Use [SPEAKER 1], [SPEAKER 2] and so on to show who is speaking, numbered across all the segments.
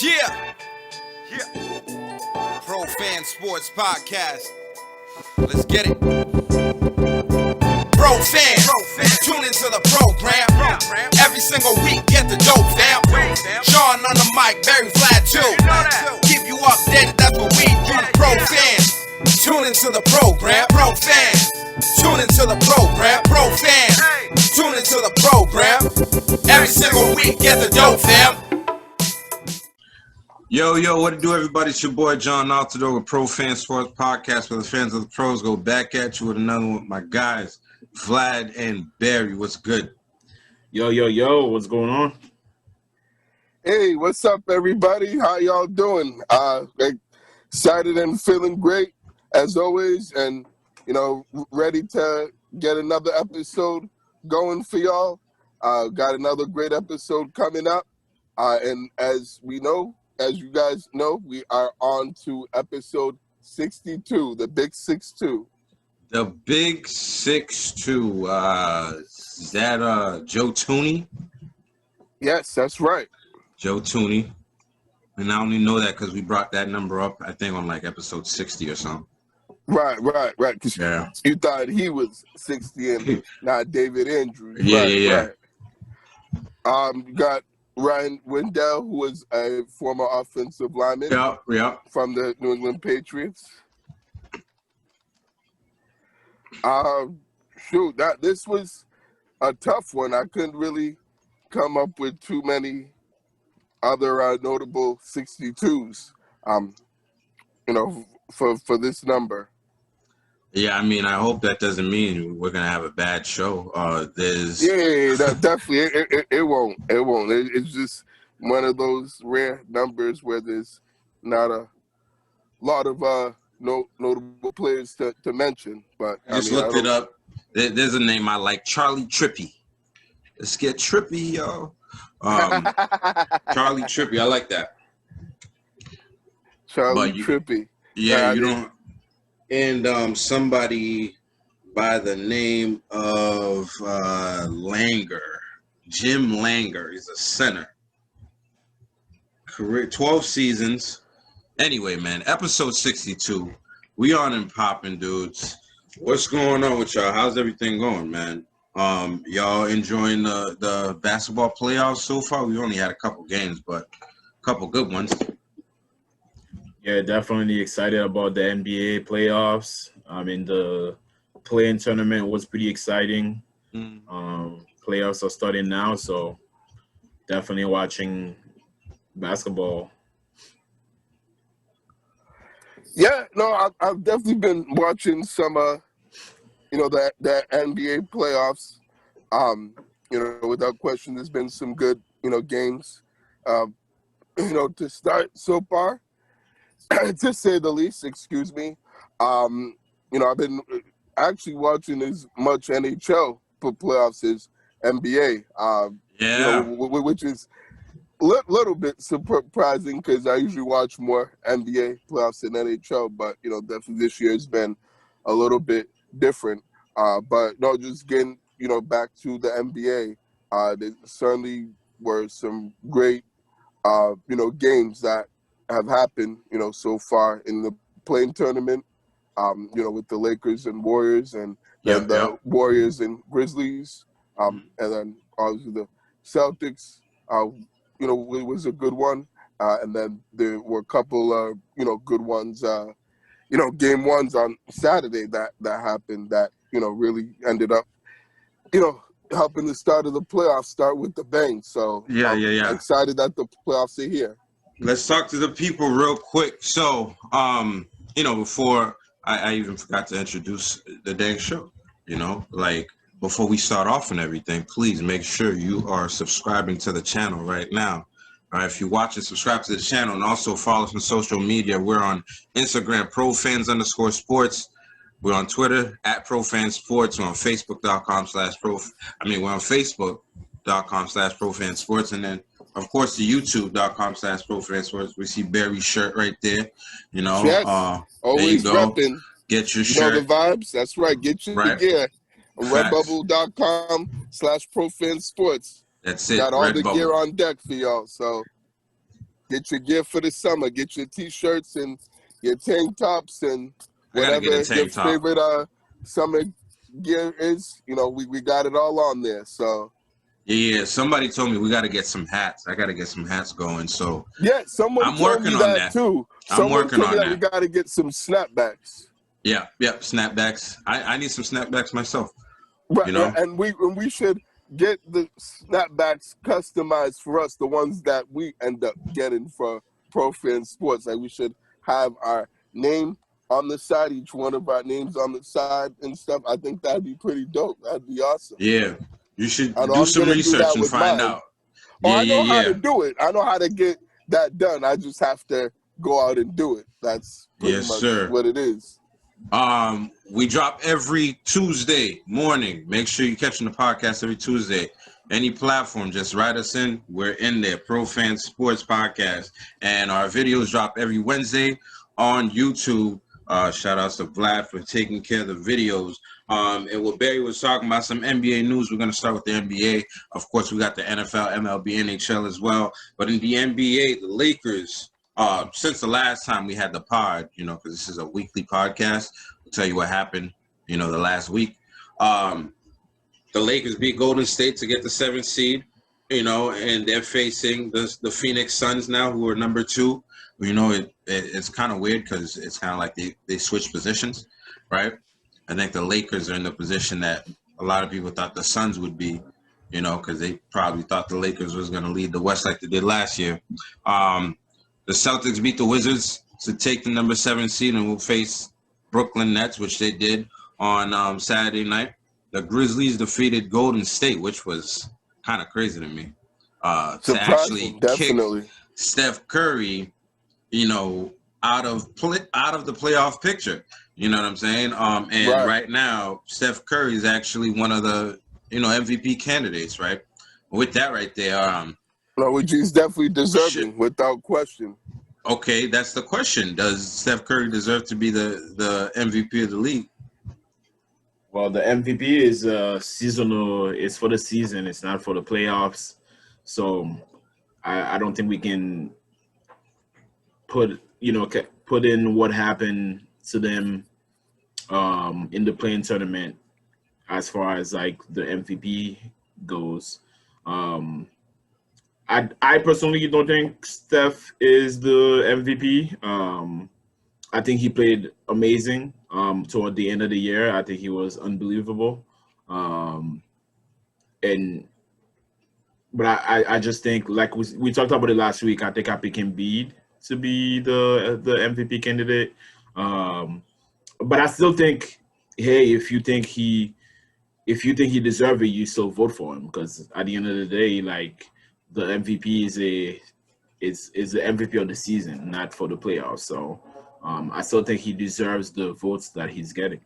[SPEAKER 1] Yeah. Pro Fan Sports Podcast. Let's get it. Pro fans, tune into the program. Every single week, get the dope, fam. Sean on the mic, very flat too. Keep you updated, that's what we do. Pro fans, tune into the program. Pro fans, tune into the program. Pro fans, tune into the program. Every single week, get the dope, fam.
[SPEAKER 2] Yo, what it do, everybody? It's your boy, John Altidor with Pro Fan Sports Podcast, where the fans of the pros go back at you with another one with my guys, Vlad and Barry. What's good?
[SPEAKER 3] Yo, what's going on?
[SPEAKER 4] Hey, what's up, everybody? How y'all doing? Excited and feeling great, as always, and, ready to get another episode going for y'all. Got another great episode coming up, and as you guys know, we are on to episode 62, the Big 6-2.
[SPEAKER 2] The Big 6-2. Is that Joe Tooney?
[SPEAKER 4] Yes, that's right.
[SPEAKER 2] Joe Tooney. And I only know that because we brought that number up, I think, on like episode 60 or something.
[SPEAKER 4] Right. Because
[SPEAKER 2] yeah.
[SPEAKER 4] You thought he was 60 and not David Andrews.
[SPEAKER 2] Yeah.
[SPEAKER 4] You got Ryan Wendell, who was a former offensive lineman from the New England Patriots. This was a tough one. I couldn't really come up with too many other notable 62s, for this number.
[SPEAKER 2] Yeah, I mean, I hope that doesn't mean we're gonna have a bad show.
[SPEAKER 4] Definitely. It won't. It's just one of those rare numbers where there's not a lot of notable players to mention. But
[SPEAKER 2] I looked it up. There's a name I like, Charlie Trippy. Let's get trippy, yo. Charlie Trippy, I like that.
[SPEAKER 4] Trippy.
[SPEAKER 2] Yeah, you don't. And somebody by the name of Langer, Jim Langer, is a center. Career 12 seasons. Anyway, man, episode 62. We on and popping, dudes. What's going on with y'all? How's everything going, man? Y'all enjoying the basketball playoffs so far? We only had a couple games, but a couple good ones.
[SPEAKER 3] Yeah, definitely excited about the NBA playoffs. The play-in tournament was pretty exciting. Playoffs are starting now, so definitely watching basketball.
[SPEAKER 4] Yeah, no, I've definitely been watching some, the NBA playoffs. Without question, there's been some good, games, to start so far. To say the least, excuse me. I've been actually watching as much NHL for playoffs as NBA. Which is a little bit surprising because I usually watch more NBA playoffs than NHL. But definitely this year has been a little bit different. But no, just getting back to the NBA. There certainly were some great games that have happened, so far in the play-in tournament, with the Lakers and Warriors and then the Warriors and Grizzlies, and then obviously the Celtics, it was a good one. And then there were a couple, good ones, game ones on Saturday that happened that, really ended up, helping the start of the playoffs start with the bang. So I'm excited that the playoffs are here.
[SPEAKER 2] Let's talk to the people real quick. So, before I even forgot to introduce the dang show, before we start off and everything, please make sure you are subscribing to the channel right now. All right, if you watch it, subscribe to the channel and also follow us on social media. We're on Instagram, profans_sports. We're on Twitter, @profansports. We're on Facebook.com/pro. We're on Facebook.com/profansports. And then, of course, the YouTube.com/profansports. We see Barry's shirt right there.
[SPEAKER 4] Yes. Always repping.
[SPEAKER 2] Get your shirt.
[SPEAKER 4] The vibes. That's right. Get your gear. Redbubble.com/profansports.
[SPEAKER 2] That's it.
[SPEAKER 4] Got all
[SPEAKER 2] Redbubble.
[SPEAKER 4] the gear on deck for y'all. So get your gear for the summer. Get your T-shirts and your tank tops and
[SPEAKER 2] I gotta
[SPEAKER 4] whatever
[SPEAKER 2] get a
[SPEAKER 4] your
[SPEAKER 2] tank top.
[SPEAKER 4] favorite summer gear is. You know, we got it all on there. So
[SPEAKER 2] Yeah, somebody told me we got to get some hats. I got to get some hats going. So
[SPEAKER 4] yeah, someone
[SPEAKER 2] I'm
[SPEAKER 4] told
[SPEAKER 2] working
[SPEAKER 4] me
[SPEAKER 2] on
[SPEAKER 4] that
[SPEAKER 2] that.
[SPEAKER 4] too.
[SPEAKER 2] I'm
[SPEAKER 4] Someone
[SPEAKER 2] working
[SPEAKER 4] told me
[SPEAKER 2] on
[SPEAKER 4] that we
[SPEAKER 2] that.
[SPEAKER 4] got to get some snapbacks.
[SPEAKER 2] Yeah, snapbacks. I need some snapbacks myself.
[SPEAKER 4] Right,
[SPEAKER 2] You know.
[SPEAKER 4] and we should get the snapbacks customized for us, the ones that we end up getting for Pro Fan Sports. Like we should have our name on the side, each one of our names on the side and stuff. I think that'd be pretty dope. That'd be awesome.
[SPEAKER 2] Yeah, you should
[SPEAKER 4] I know
[SPEAKER 2] do
[SPEAKER 4] I'm
[SPEAKER 2] some
[SPEAKER 4] gonna do
[SPEAKER 2] research
[SPEAKER 4] that
[SPEAKER 2] and
[SPEAKER 4] with
[SPEAKER 2] find
[SPEAKER 4] mine.
[SPEAKER 2] out.
[SPEAKER 4] Oh,
[SPEAKER 2] Yeah,
[SPEAKER 4] I know how
[SPEAKER 2] yeah.
[SPEAKER 4] to do it. I know how to get that done. I just have to go out and do it. That's pretty
[SPEAKER 2] Yes,
[SPEAKER 4] much
[SPEAKER 2] sir.
[SPEAKER 4] what it is.
[SPEAKER 2] We drop every Tuesday morning. Make sure you're catching the podcast every Tuesday. Any platform, just write us in. We're in there, Pro Fan Sports Podcast. And our videos drop every Wednesday on YouTube. Shout outs to Vlad for taking care of the videos. And what Barry was talking about, some NBA news. We're going to start with the NBA. Of course, we got the NFL, MLB, NHL as well. But in the NBA, the Lakers, since the last time we had the pod, you know, because this is a weekly podcast, we'll tell you what happened, you know, the last week. The Lakers beat Golden State to get the 7th seed, you know, and they're facing the Phoenix Suns now, who are number 2. You know, it's kind of weird because it's kind of like they switch positions, right? I think the Lakers are in the position that a lot of people thought the Suns would be, you know, because they probably thought the Lakers was going to lead the West like they did last year. The Celtics beat the Wizards to take the number 7 seed and will face Brooklyn Nets, which they did on Saturday night. The Grizzlies defeated Golden State, which was kind of crazy to me. To actually
[SPEAKER 4] definitely.
[SPEAKER 2] kick Steph Curry, you know, out of the playoff picture. You know what I'm saying? And right now, Steph Curry is actually one of the, you know, MVP candidates, right? With that right there,
[SPEAKER 4] no, which he's definitely deserving, without question.
[SPEAKER 2] Okay, that's the question. Does Steph Curry deserve to be the MVP of the league?
[SPEAKER 3] Well, the MVP is seasonal. It's for the season. It's not for the playoffs. So I don't think we can put in what happened to them in the playing tournament as far as like the MVP goes. I personally don't think Steph is the MVP. I think he played amazing toward the end of the year. I think he was unbelievable. But I just think, like we talked about it last week, I think I pick Embiid to be the MVP candidate. But I still think, hey, if you think he deserves it, you still vote for him, because at the end of the day, like, the MVP is the MVP of the season, not for the playoffs. So I still think he deserves the votes that he's getting.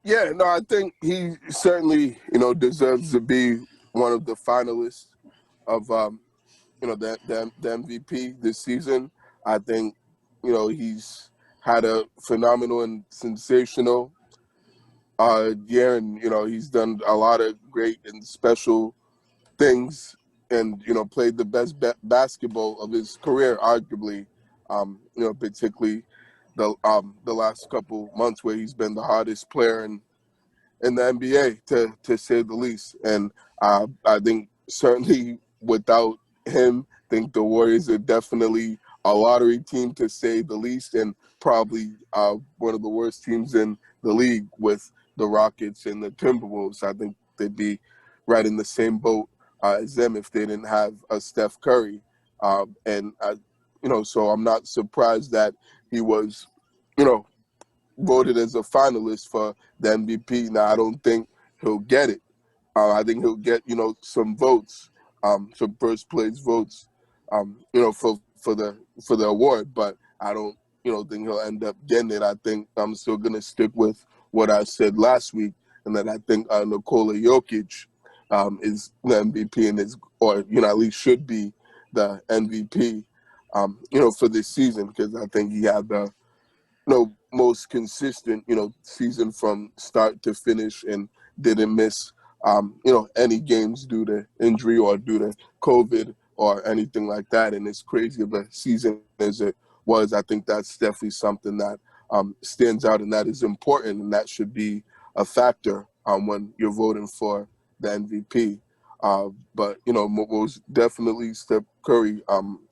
[SPEAKER 4] Yeah, no, I think he certainly, you know, deserves to be one of the finalists of, you know, the MVP this season. I think, you know, he's had a phenomenal and sensational year, and, you know, he's done a lot of great and special things, and, you know, played the best basketball of his career, arguably. You know, particularly the last couple months, where he's been the hottest player in the NBA, to say the least. And I think certainly without him, I think the Warriors are definitely a lottery team, to say the least, and probably one of the worst teams in the league with the Rockets and the Timberwolves. I think they'd be right in the same boat as them if they didn't have a Steph Curry. You know, so I'm not surprised that he was, you know, voted as a finalist for the MVP. Now, I don't think he'll get it. I think he'll get, you know, some votes, some first place votes, you know, for the award, but I don't, you know, think he'll end up getting it. I think I'm still gonna stick with what I said last week, and that I think Nikola Jokic is the MVP, and or, you know, at least should be the MVP, you know, for this season, because I think he had the, you know, most consistent, you know, season from start to finish, and didn't miss, you know, any games due to injury or due to COVID or anything like that. And as crazy of a season as it was, I think that's definitely something that stands out, and that is important, and that should be a factor when you're voting for the MVP. But most definitely Steph Curry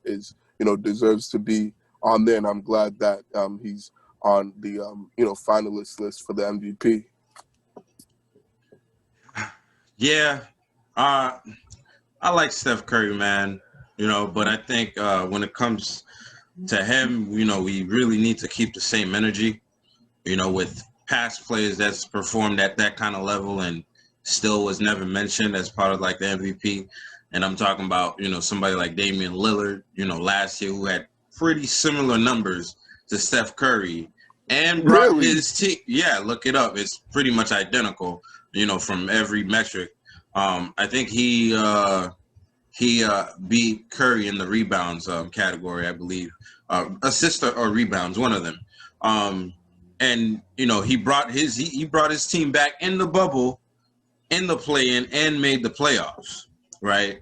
[SPEAKER 4] is deserves to be on there, and I'm glad that he's on the finalist list for the MVP.
[SPEAKER 2] Yeah, I like Steph Curry, man. But I think when it comes to him, we really need to keep the same energy. With past players that's performed at that kind of level and still was never mentioned as part of like the MVP. And I'm talking about, somebody like Damian Lillard, last year, who had pretty similar numbers to Steph Curry and brought his team. Yeah, look it up. It's pretty much identical, from every metric. I think he beat Curry in the rebounds category, I believe. Assists or rebounds, one of them. And he brought his team back in the bubble, in the play-in, and made the playoffs, right?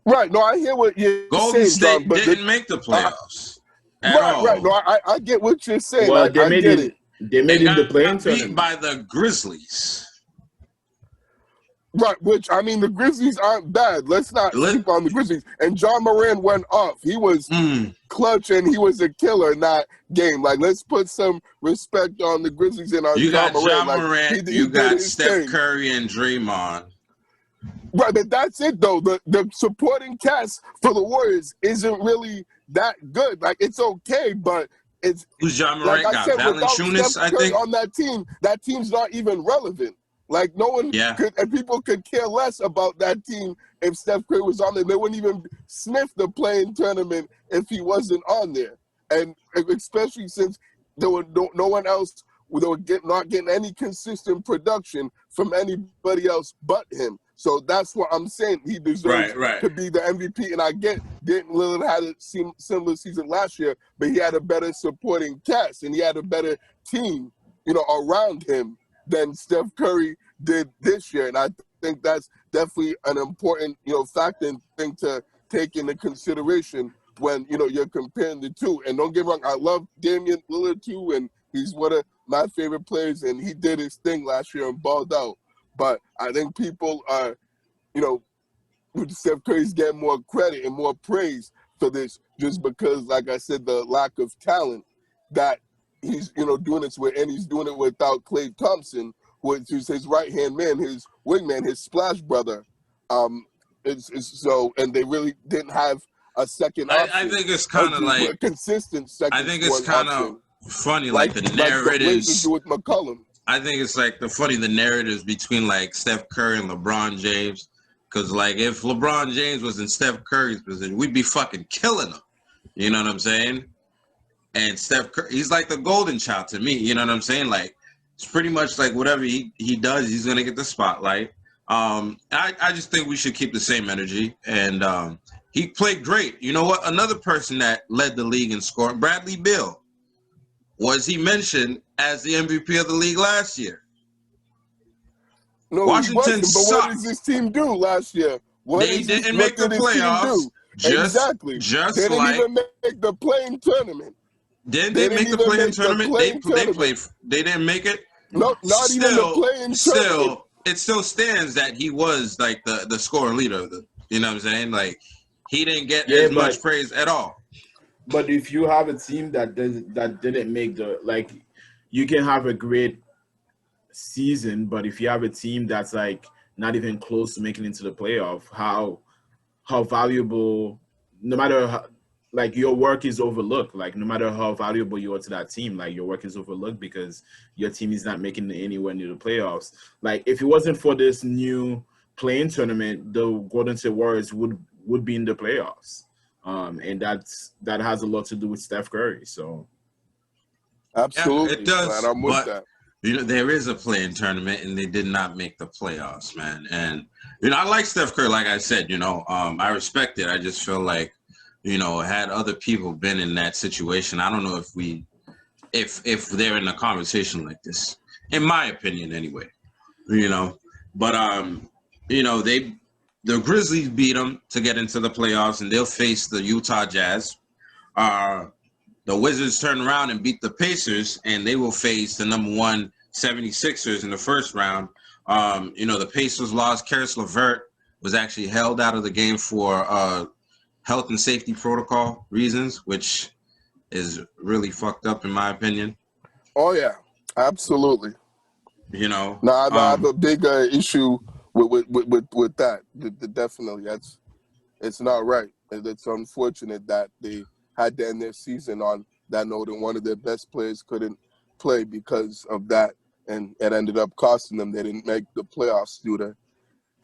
[SPEAKER 4] Right. No, I hear what you're
[SPEAKER 2] Golden
[SPEAKER 4] saying,
[SPEAKER 2] State
[SPEAKER 4] John, but
[SPEAKER 2] didn't make the playoffs at all.
[SPEAKER 4] Right. No, I get what you're saying.
[SPEAKER 3] Well,
[SPEAKER 4] I get it.
[SPEAKER 3] They made it in the play-in
[SPEAKER 2] beat
[SPEAKER 3] tournament
[SPEAKER 2] by the Grizzlies.
[SPEAKER 4] Right, which, I mean, the Grizzlies aren't bad. Let's not sleep on the Grizzlies. And John Moran went off. He was clutch, and he was a killer in that game. Like, let's put some respect on the Grizzlies and on John Moran.
[SPEAKER 2] John Moran, you got Steph Curry and Draymond.
[SPEAKER 4] Right, but that's it, though. The supporting cast for the Warriors isn't really that good. Like, it's okay, but it's...
[SPEAKER 2] Who's John Moran got? Valanciunas, I think?
[SPEAKER 4] On that team's not even relevant. Like, no one could, and people could care less about that team if Steph Curry was on there. They wouldn't even sniff the play-in tournament if he wasn't on there. And especially since there were no one else, they were not getting any consistent production from anybody else but him. So that's what I'm saying. He deserves to be the MVP. And I get Lillard had a similar season last year, but he had a better supporting cast, and he had a better team, around him than Steph Curry did this year. And I think that's definitely an important, factor and thing to take into consideration when, you're comparing the two. And don't get me wrong, I love Damian Lillard too, and he's one of my favorite players, and he did his thing last year and balled out. But I think people are, Steph Curry's getting more credit and more praise for this just because, like I said, the lack of talent that he's, doing this with, and he's doing it without Klay Thompson, which is his right-hand man, his wingman, his splash brother. And they really didn't have a second option.
[SPEAKER 2] I think it's kind of like
[SPEAKER 4] a consistent second.
[SPEAKER 2] I think it's kind of funny, like the narratives.
[SPEAKER 4] The with McCollum.
[SPEAKER 2] I think it's like the narratives between like Steph Curry and LeBron James. Because like if LeBron James was in Steph Curry's position, we'd be fucking killing him. You know what I'm saying? And Steph Curry, he's like the golden child to me. You know what I'm saying? Like, it's pretty much like whatever he does, he's going to get the spotlight. I just think we should keep the same energy. And he played great. You know what? Another person that led the league in scoring, Bradley Beal, was he mentioned as the MVP of the league last year?
[SPEAKER 4] No,
[SPEAKER 2] Washington sucked.
[SPEAKER 4] But what did this team do last year?
[SPEAKER 2] They didn't make the playoffs.
[SPEAKER 4] Exactly. They didn't even make the play-in tournament.
[SPEAKER 2] Didn't they make the play-in tournament? They didn't make it.
[SPEAKER 4] No, not even the play-in tournament.
[SPEAKER 2] It still stands that he was like the scoring leader of the. You know what I'm saying? Like he didn't get as much praise at all.
[SPEAKER 3] But if you have a team that didn't make you can have a great season, but if you have a team that's like not even close to making it into the playoff, how valuable, no matter how, like your work is overlooked. Like no matter how valuable you are to that team, like your work is overlooked because your team is not making it anywhere near the playoffs. Like if it wasn't for this new play-in tournament, the Golden State Warriors would be in the playoffs. And that has a lot to do with Steph Curry. So
[SPEAKER 4] absolutely,
[SPEAKER 2] it does.
[SPEAKER 4] Man, I'm with that.
[SPEAKER 2] There is a play-in tournament, and they did not make the playoffs, man. And I like Steph Curry, like I said. I respect it. I just feel like, had other people been in that situation, I don't know if they're in a conversation like this, in my opinion, anyway. But they the Grizzlies beat them to get into the playoffs, and they'll face the Utah Jazz. The Wizards turn around and beat the Pacers, and they will face the number one 76ers in the first round. The Pacers lost. Karis LeVert was actually held out of the game for health and safety protocol reasons, which is really fucked up in my opinion.
[SPEAKER 4] Oh yeah, absolutely.
[SPEAKER 2] No,
[SPEAKER 4] I have a big issue with that. Definitely, it's not right. It's unfortunate that they had to end their season on that note, and one of their best players couldn't play because of that, and it ended up costing them. They didn't make the playoffs due to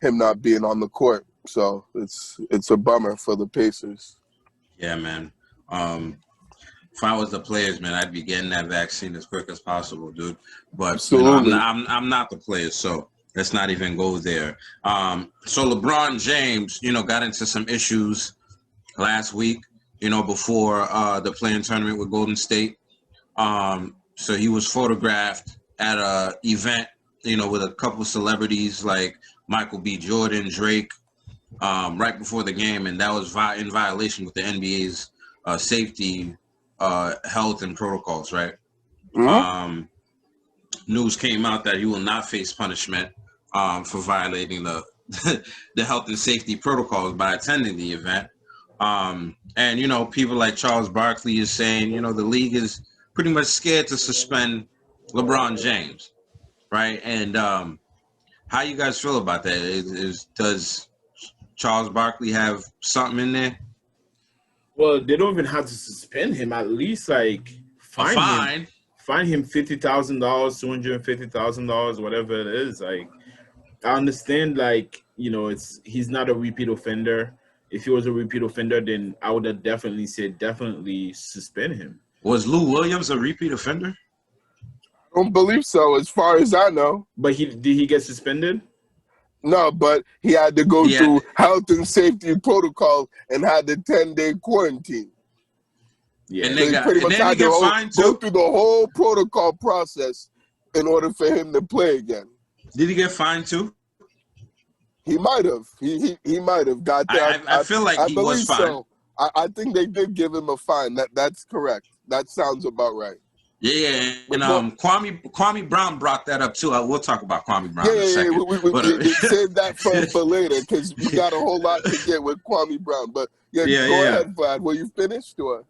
[SPEAKER 4] him not being on the court. So it's a bummer for the Pacers.
[SPEAKER 2] Yeah, man. If I was the players, man, I'd be getting that vaccine as quick as possible, dude. But
[SPEAKER 4] Absolutely.
[SPEAKER 2] I'm not the player, so let's not even go there. So LeBron James, got into some issues last week, before the playing tournament with Golden State. So he was photographed at a event, with a couple celebrities like Michael B. Jordan, Drake, right before the game, and that was in violation with the NBA's safety, health, and protocols, right?
[SPEAKER 4] Mm-hmm.
[SPEAKER 2] News came out that he will not face punishment for violating the the health and safety protocols by attending the event. And people like Charles Barkley is saying, the league is pretty much scared to suspend LeBron James, right? And how you guys feel about that? Does Charles Barkley have something in there?
[SPEAKER 3] Well, they don't even have to suspend him. At least fine him $50,000, $250,000, whatever it is. I understand. He's not a repeat offender. If he was a repeat offender, then I would have definitely said suspend him.
[SPEAKER 2] Was Lou Williams a repeat offender?
[SPEAKER 4] I don't believe so, as far as I know.
[SPEAKER 3] But did he get suspended?
[SPEAKER 4] No, but he had to go through health and safety protocol and had the 10-day quarantine.
[SPEAKER 3] Yeah,
[SPEAKER 2] and
[SPEAKER 4] so he pretty much had to go through the whole protocol process in order for him to play again.
[SPEAKER 2] Did he get fined too?
[SPEAKER 4] He might have. He might have got that.
[SPEAKER 2] I feel like he was fined.
[SPEAKER 4] So. I think they did give him a fine. That's correct. That sounds about right.
[SPEAKER 2] Yeah, and Kwame Brown brought that up too. We'll talk about Kwame Brown in a second.
[SPEAKER 4] We save that for later because we got a whole lot to get with Kwame Brown. But go ahead, Vlad. Were you finished or?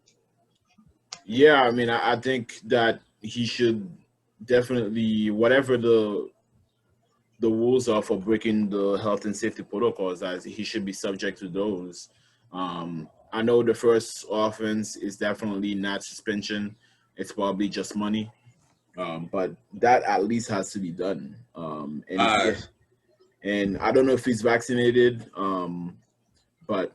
[SPEAKER 3] Yeah, I think that he should definitely, whatever the rules are for breaking the health and safety protocols, as he should be subject to those. I know the first offense is definitely not suspension. It's probably just money. But that at least has to be done. And I don't know if he's vaccinated, but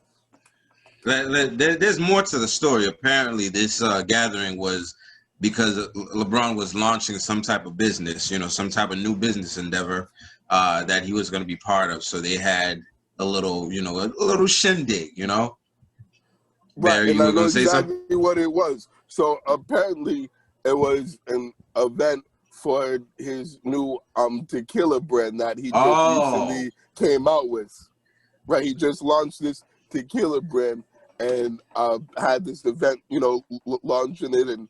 [SPEAKER 2] there's more to the story. Apparently, this gathering was because LeBron was launching some type of business, some type of new business endeavor that he was going to be part of. So they had a little, a little shindig,
[SPEAKER 4] Right,
[SPEAKER 2] Barry,
[SPEAKER 4] and I know
[SPEAKER 2] exactly
[SPEAKER 4] what it was. So apparently, it was an event for his new tequila brand that he just recently came out with. Right, he just launched this tequila brand and had this event, launching it and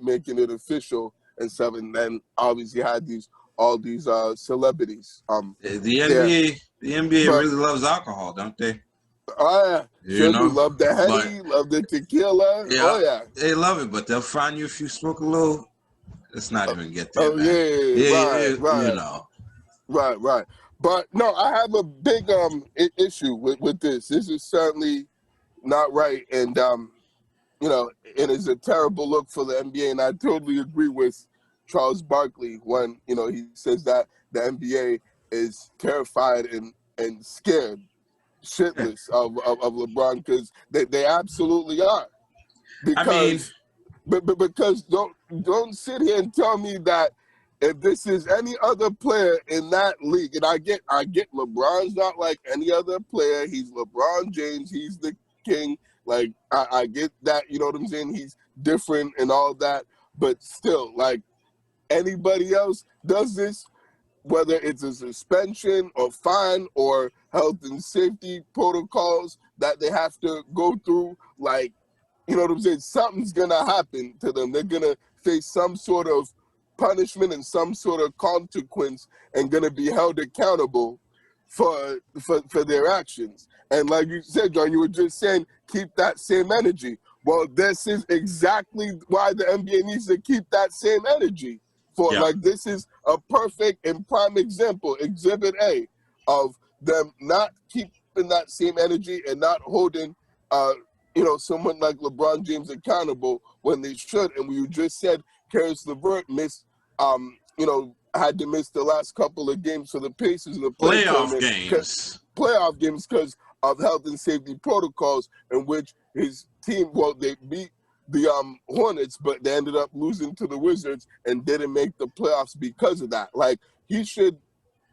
[SPEAKER 4] making it official and stuff. And then obviously had all these celebrities.
[SPEAKER 2] The NBA really loves alcohol, don't they?
[SPEAKER 4] Oh yeah, love the Henny, love the tequila.
[SPEAKER 2] Yeah,
[SPEAKER 4] oh yeah,
[SPEAKER 2] they love it, but they'll find you if you smoke a little. Let's not even get there.
[SPEAKER 4] Right. But no, I have a big issue with this. This is certainly not right, and it is a terrible look for the NBA. And I totally agree with Charles Barkley when he says that the NBA is terrified and scared shitless of LeBron, because they absolutely are. Because because don't sit here and tell me that if this is any other player in that league, and I get LeBron's not like any other player. He's LeBron James. He's the king. Like I get that, you know what I'm saying? He's different and all that, but still, like anybody else does this, whether it's a suspension or fine or health and safety protocols that they have to go through, like, you know what I'm saying? Something's going to happen to them. They're going to face some sort of punishment and some sort of consequence and going to be held accountable for their actions. And like you said, John, you were just saying, keep that same energy. Well, this is exactly why the NBA needs to keep that same energy. Like, this is a perfect and prime example, Exhibit A, of them not keeping that same energy and not holding, someone like LeBron James accountable when they should. And you just said Karis LeVert missed, had to miss the last couple of games for the Pacers in the
[SPEAKER 2] playoff games
[SPEAKER 4] because of health and safety protocols, in which his team, they beat the Hornets, but they ended up losing to the Wizards and didn't make the playoffs because of that. Like, he should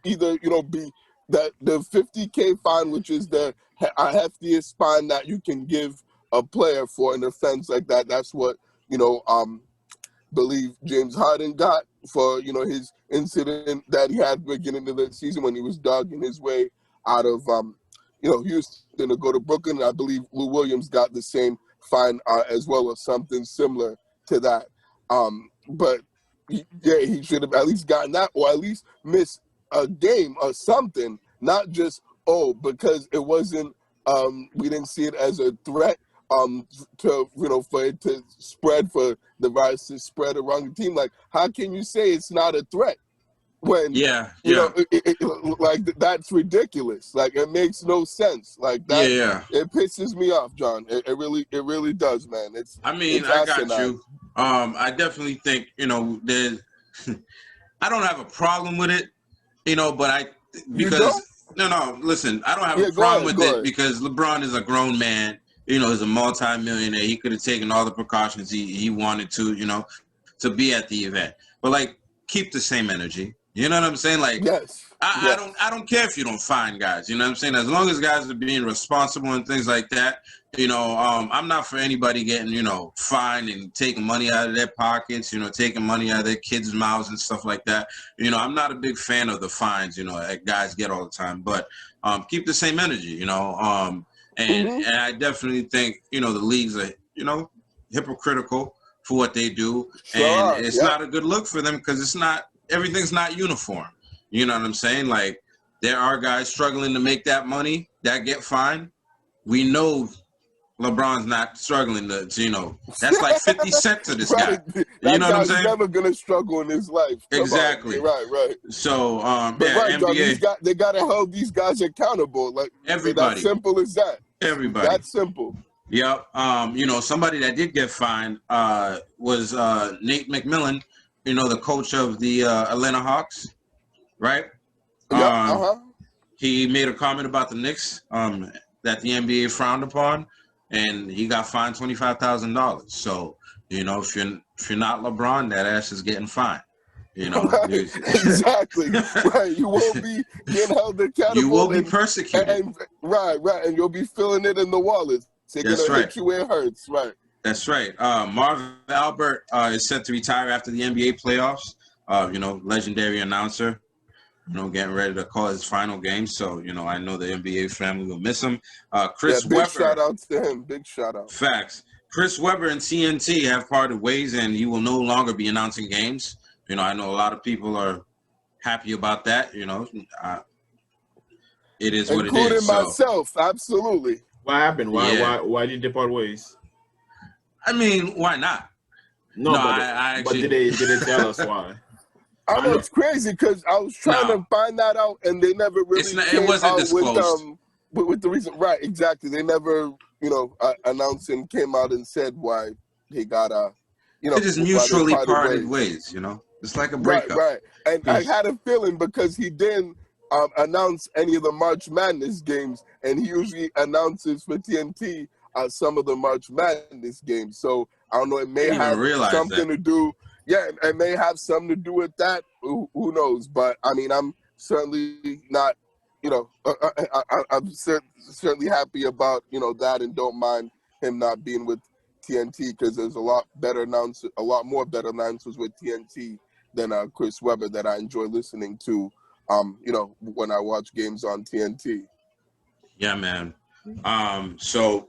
[SPEAKER 4] either, be the $50K fine, which is the heftiest fine that you can give a player for an offense like that. That's what, believe James Harden got for, his incident that he had beginning of the season when he was dogging his way out of, Houston to go to Brooklyn. And I believe Lou Williams got the same fine as well, or something similar to that. But he should have at least gotten that, or at least missed a game or something, not just, because it wasn't, we didn't see it as a threat for it to spread, for the virus to spread around the team. Like, how can you say it's not a threat when, like, that's ridiculous. Like, it makes no sense. Like, that, it pisses me off, John. It really does, man.
[SPEAKER 2] I got you. I definitely think, there's, I don't have a problem with it, but listen, I don't have a problem with it because LeBron is a grown man. He's a multi-millionaire. He could have taken all the precautions he wanted to be at the event. But, like, keep the same energy. You know what I'm saying? Like, I don't care if you don't fine guys. You know what I'm saying? As long as guys are being responsible and things like that, I'm not for anybody getting, fined and taking money out of their pockets, taking money out of their kids' mouths and stuff like that. I'm not a big fan of the fines, that guys get all the time. But keep the same energy, And I definitely think, the leagues are, hypocritical for what they do. And it's not a good look for them because everything's not uniform. You know what I'm saying? Like, there are guys struggling to make that money that get fined. We know LeBron's not struggling to that's like 50 cents to this guy. You know what I'm saying?
[SPEAKER 4] He's never going to struggle in his life.
[SPEAKER 2] Exactly.
[SPEAKER 4] Right.
[SPEAKER 2] So,
[SPEAKER 4] NBA. John, they got to hold these guys accountable. Like,
[SPEAKER 2] everybody.
[SPEAKER 4] That's simple as that.
[SPEAKER 2] Everybody.
[SPEAKER 4] That's simple.
[SPEAKER 2] Yep. Somebody that did get fined was Nate McMillan, the coach of the Atlanta Hawks, right? He made a comment about the Knicks that the NBA frowned upon, and he got fined $25,000. So, if you're not LeBron, that ass is getting fined.
[SPEAKER 4] Exactly. Right. You won't be getting held accountable.
[SPEAKER 2] You will be persecuted.
[SPEAKER 4] Right. And you'll be feeling it in the wallet. They're going to hit you where it hurts. Right.
[SPEAKER 2] That's right. Marv Albert is set to retire after the NBA playoffs. Legendary announcer, getting ready to call his final game. So, I know the NBA family will miss him. Chris Webber.
[SPEAKER 4] Big shout out to him. Big shout out.
[SPEAKER 2] Facts. Chris Webber and TNT have parted ways, and he will no longer be announcing games. I know a lot of people are happy about that. It is what it is.
[SPEAKER 4] Including myself, absolutely.
[SPEAKER 3] What happened? Why did they part ways?
[SPEAKER 2] I mean, why not?
[SPEAKER 3] But did they tell us why?
[SPEAKER 4] I know it's crazy because I was trying to find that out, and they never really
[SPEAKER 2] it wasn't disclosed
[SPEAKER 4] with the reason. Right, exactly. They never, announced and came out and said why he got
[SPEAKER 2] they just mutually parted ways. It's like a breakup.
[SPEAKER 4] Right. And I had a feeling because he didn't announce any of the March Madness games, and he usually announces for TNT some of the March Madness games. So I don't know. It may have something to do. Yeah, it may have something to do with that. Who knows? But I mean, I'm certainly not. I'm certainly happy about that, and don't mind him not being with TNT because there's a lot more better announcers with TNT than Chris Webber that I enjoy listening to when I watch games on TNT.
[SPEAKER 2] Yeah, man. So,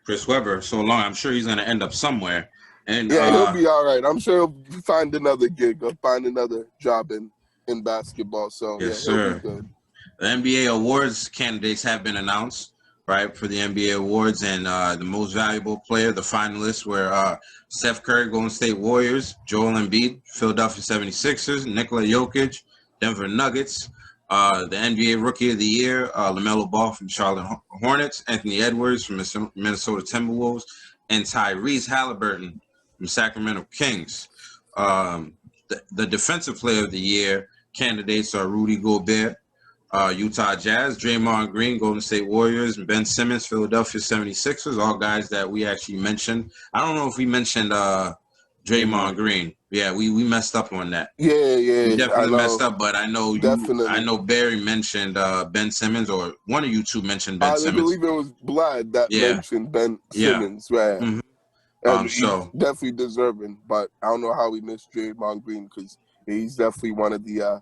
[SPEAKER 2] Chris Webber, so long, I'm sure he's going to end up somewhere. And
[SPEAKER 4] Yeah, he'll be all right. I'm sure he'll find another gig or find another job in basketball. So,
[SPEAKER 2] yes,
[SPEAKER 4] yeah, he'll
[SPEAKER 2] sir.
[SPEAKER 4] be good.
[SPEAKER 2] The NBA awards candidates have been announced, right, for the NBA awards. And the most valuable player, the finalists were Steph Curry, Golden State Warriors, Joel Embiid, Philadelphia 76ers, Nikola Jokic, Denver Nuggets, the NBA Rookie of the Year, LaMelo Ball from Charlotte Hornets, Anthony Edwards from Minnesota Timberwolves, and Tyrese Halliburton from Sacramento Kings. The Defensive Player of the Year candidates are Rudy Gobert, Utah Jazz, Draymond Green, Golden State Warriors, and Ben Simmons, Philadelphia 76ers, all guys that we actually mentioned. I don't know if we mentioned Draymond Green. Yeah, we messed up on that.
[SPEAKER 4] Yeah,
[SPEAKER 2] We definitely
[SPEAKER 4] I
[SPEAKER 2] messed up, but I know Barry mentioned Ben Simmons, or one of you two mentioned Ben
[SPEAKER 4] I
[SPEAKER 2] Simmons.
[SPEAKER 4] believe it was Vlad that mentioned Ben Simmons, right?
[SPEAKER 2] Mm-hmm.
[SPEAKER 4] And he's definitely deserving, but I don't know how we missed Draymond Green because he's definitely one of the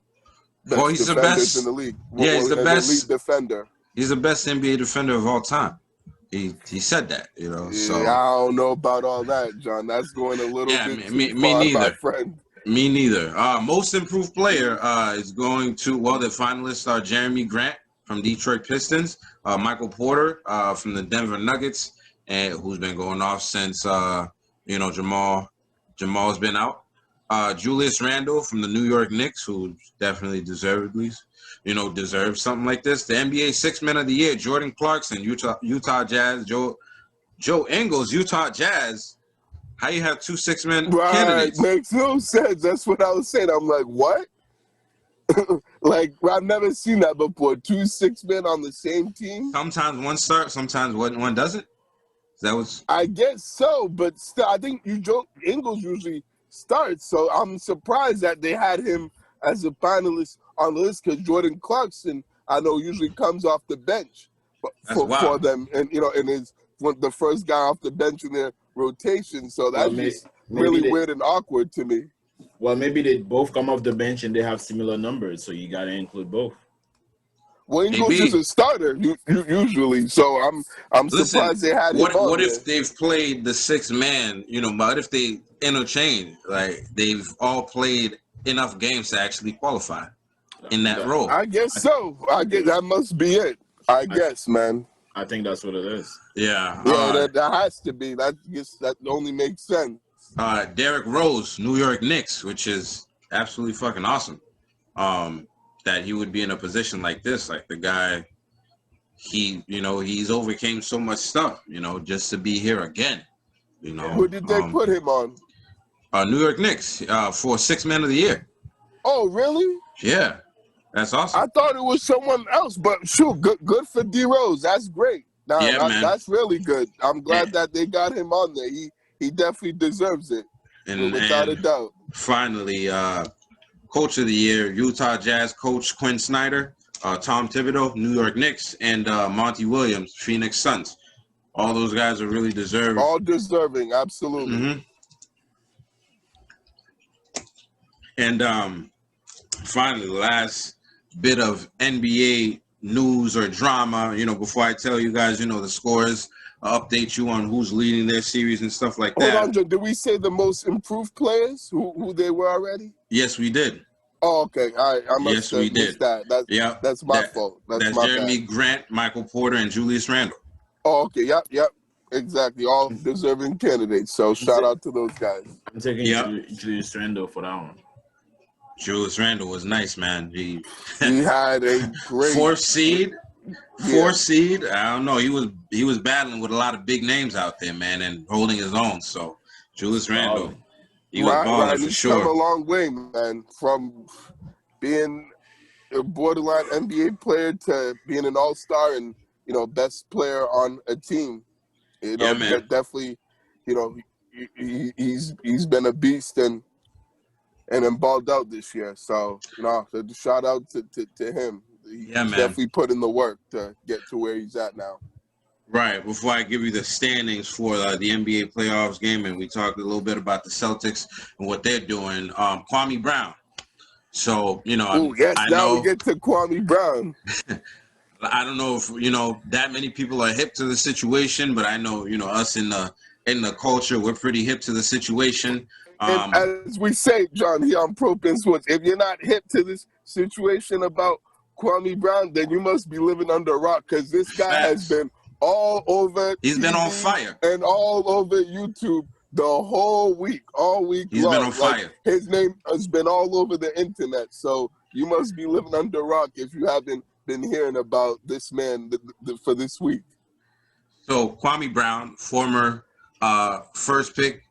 [SPEAKER 4] best
[SPEAKER 2] he's
[SPEAKER 4] defenders
[SPEAKER 2] the best
[SPEAKER 4] in the league.
[SPEAKER 2] He's the best
[SPEAKER 4] elite defender.
[SPEAKER 2] He's the best NBA defender of all time. He said that,
[SPEAKER 4] Yeah,
[SPEAKER 2] so
[SPEAKER 4] I don't know about all that, John. That's going a little bit too far,
[SPEAKER 2] neither.
[SPEAKER 4] my friend.
[SPEAKER 2] Me neither. Most improved player is going to, the finalists are Jeremy Grant from Detroit Pistons, Michael Porter from the Denver Nuggets, and who's been going off since Jamal's been out. Julius Randle from the New York Knicks, who definitely deserves something like this. The NBA Sixth Man of the Year, Jordan Clarkson, Utah Jazz, Joe Ingles, Utah Jazz. How you have 2 6-man candidates?
[SPEAKER 4] Makes no sense. That's what I was saying. I'm like, what? Like, I've never seen that before. 2 6-men on the same team.
[SPEAKER 2] Sometimes one starts, sometimes one doesn't. That was.
[SPEAKER 4] I guess so, but still, I think Ingles usually starts. So I'm surprised that they had him as a finalist on the list because Jordan Clarkson, I know, usually comes off the bench for them, and and is the first guy off the bench in their rotation. So that's really weird and awkward to me.
[SPEAKER 3] Well, maybe they both come off the bench and they have similar numbers, so you got to include both.
[SPEAKER 4] Well, Ingles is a starter usually, so I'm surprised they had him on
[SPEAKER 2] What
[SPEAKER 4] there.
[SPEAKER 2] if they've played the 6-man? What if they interchange? Like they've all played enough games to actually qualify in that role.
[SPEAKER 4] I guess so. I guess that must be it. I guess, man.
[SPEAKER 3] I think that's what it is.
[SPEAKER 2] Yeah.
[SPEAKER 4] That has to be. That only makes sense.
[SPEAKER 2] Derrick Rose, New York Knicks, which is absolutely fucking awesome. That he would be in a position like this, like the guy, he's overcame so much stuff, just to be here again.
[SPEAKER 4] Who did they put him on?
[SPEAKER 2] New York Knicks for 6th Man of the Year.
[SPEAKER 4] Oh, really?
[SPEAKER 2] Yeah, that's awesome.
[SPEAKER 4] I thought it was someone else, but shoot, good for D Rose. That's great.
[SPEAKER 2] Man.
[SPEAKER 4] That's really good. I'm glad that they got him on there. He definitely deserves it, without a doubt.
[SPEAKER 2] Finally, Coach of the Year, Utah Jazz coach Quinn Snyder, Tom Thibodeau, New York Knicks, and Monty Williams, Phoenix Suns. All those guys are really deserving.
[SPEAKER 4] All deserving, absolutely.
[SPEAKER 2] Mm-hmm. And finally, the last bit of NBA news or drama, before I tell you guys, the scores, update you on who's leading their series and stuff like that.
[SPEAKER 4] Hold on, Joe. Did we say the most improved players, who they were already?
[SPEAKER 2] Yes, we did.
[SPEAKER 4] Oh, okay. All right. I must
[SPEAKER 2] we
[SPEAKER 4] missed
[SPEAKER 2] did.
[SPEAKER 4] that. That's my fault. That's my
[SPEAKER 2] Jeremy
[SPEAKER 4] bad.
[SPEAKER 2] Grant, Michael Porter, and Julius Randle.
[SPEAKER 4] Oh, okay. Yep. Exactly. All deserving candidates. So shout out to those guys.
[SPEAKER 3] I'm taking Julius Randle for that one.
[SPEAKER 2] Julius Randle was nice, man. He
[SPEAKER 4] had a great
[SPEAKER 2] 4th seed. 4th seed. I don't know. He was battling with a lot of big names out there, man, and holding his own. So Julius Randle, he was balling for sure.
[SPEAKER 4] He's come a long way, man, from being a borderline NBA player to being an all-star and best player on a team.
[SPEAKER 2] Man.
[SPEAKER 4] Definitely. He's been a beast and balled out this year. So shout out to him. He's definitely put in the work to get to where he's at now.
[SPEAKER 2] Right. Before I give you the standings for the NBA playoffs game, and we talked a little bit about the Celtics and what they're doing, Kwame Brown, So, you know,
[SPEAKER 4] Oh yes,
[SPEAKER 2] I
[SPEAKER 4] now we
[SPEAKER 2] know,
[SPEAKER 4] get to Kwame Brown.
[SPEAKER 2] I don't know if, you know, that many people are hip to the situation, but I know, you know, us in the culture, we're pretty hip to the situation.
[SPEAKER 4] And as we say, John, here on Propin Sports, if you're not hip to this situation about Kwame Brown, then you must be living under a rock, because this guy has
[SPEAKER 2] Facts.
[SPEAKER 4] been all over
[SPEAKER 2] He's
[SPEAKER 4] TV
[SPEAKER 2] been on fire.
[SPEAKER 4] and all over YouTube the whole week, all week
[SPEAKER 2] He's
[SPEAKER 4] long.
[SPEAKER 2] been on fire.
[SPEAKER 4] His name has been all over the internet. So you must be living under a rock if you haven't been hearing about this man for this week.
[SPEAKER 2] So Kwame Brown, former first pick,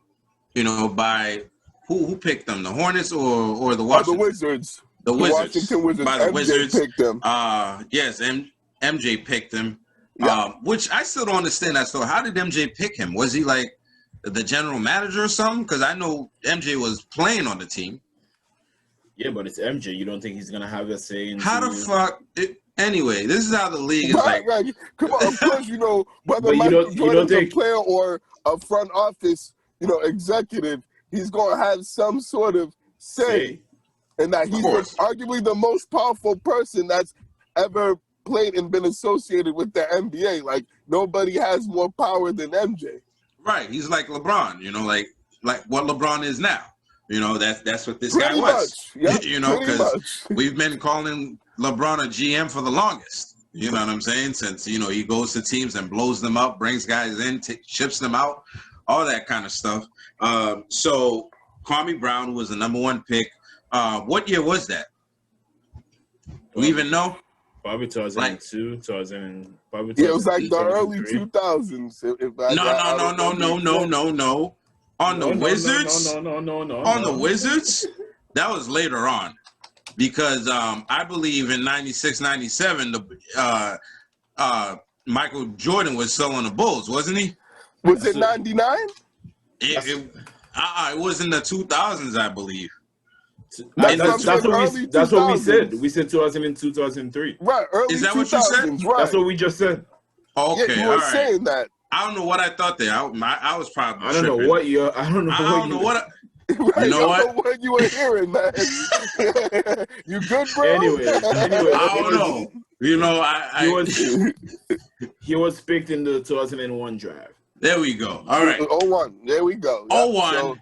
[SPEAKER 2] you know, by who picked them? The Hornets or the Washington?
[SPEAKER 4] The Wizards.
[SPEAKER 2] The Wizards.
[SPEAKER 4] Washington Wizards.
[SPEAKER 2] By the
[SPEAKER 4] MJ
[SPEAKER 2] Wizards.
[SPEAKER 4] picked them.
[SPEAKER 2] Yes, MJ picked him.
[SPEAKER 4] Yeah.
[SPEAKER 2] Which I still don't understand that. So how did MJ pick him? Was he like the general manager or something? Because I know MJ was playing on the team.
[SPEAKER 3] Yeah, but it's MJ. You don't think he's gonna have a say in?
[SPEAKER 2] How the fuck? Anyway, this is how the league is like.
[SPEAKER 4] Right. Come on, of course, you know, whether
[SPEAKER 3] But
[SPEAKER 4] Michael Jordan's a
[SPEAKER 3] think...
[SPEAKER 4] player or a front office, you know, executive, he's gonna have some sort of say, and that he's arguably the most powerful person that's ever played and been associated with the NBA. Like nobody has more power than MJ.
[SPEAKER 2] Right, he's like LeBron, you know, like what LeBron is now. You know, that's what this guy was.
[SPEAKER 4] Yep,
[SPEAKER 2] you know, because we've been calling LeBron a GM for the longest. You know what I'm saying? Since, you know, he goes to teams and blows them up, brings guys in, ships them out, all that kind of stuff. So Kwame Brown was the number one pick. What year was that? Do we even know?
[SPEAKER 3] Probably 2002, 2000. Probably
[SPEAKER 4] it was like the early 2000s.
[SPEAKER 2] No. On the Wizards?
[SPEAKER 3] No.
[SPEAKER 2] On the Wizards? That was later on. Because I believe in 96, 97, Michael Jordan was still on the Bulls, wasn't he?
[SPEAKER 4] Was it 99?
[SPEAKER 2] It was in the 2000s, I believe.
[SPEAKER 3] That's what we said. We said 2002, 2003.
[SPEAKER 4] Right, early 2000s. Is that what you said? Right.
[SPEAKER 3] That's what we just said.
[SPEAKER 2] Okay,
[SPEAKER 4] yeah, you were saying that.
[SPEAKER 2] I don't know what I thought there. I was probably.
[SPEAKER 3] I don't know what you. I don't know what.
[SPEAKER 4] Right,
[SPEAKER 2] you know what?
[SPEAKER 4] What you were hearing, man. You good, bro?
[SPEAKER 3] Anyway,
[SPEAKER 2] I don't know. You know,
[SPEAKER 3] he was picked in the 2001 draft.
[SPEAKER 2] There we go. All right.
[SPEAKER 4] 01. There we go.
[SPEAKER 2] 01. So,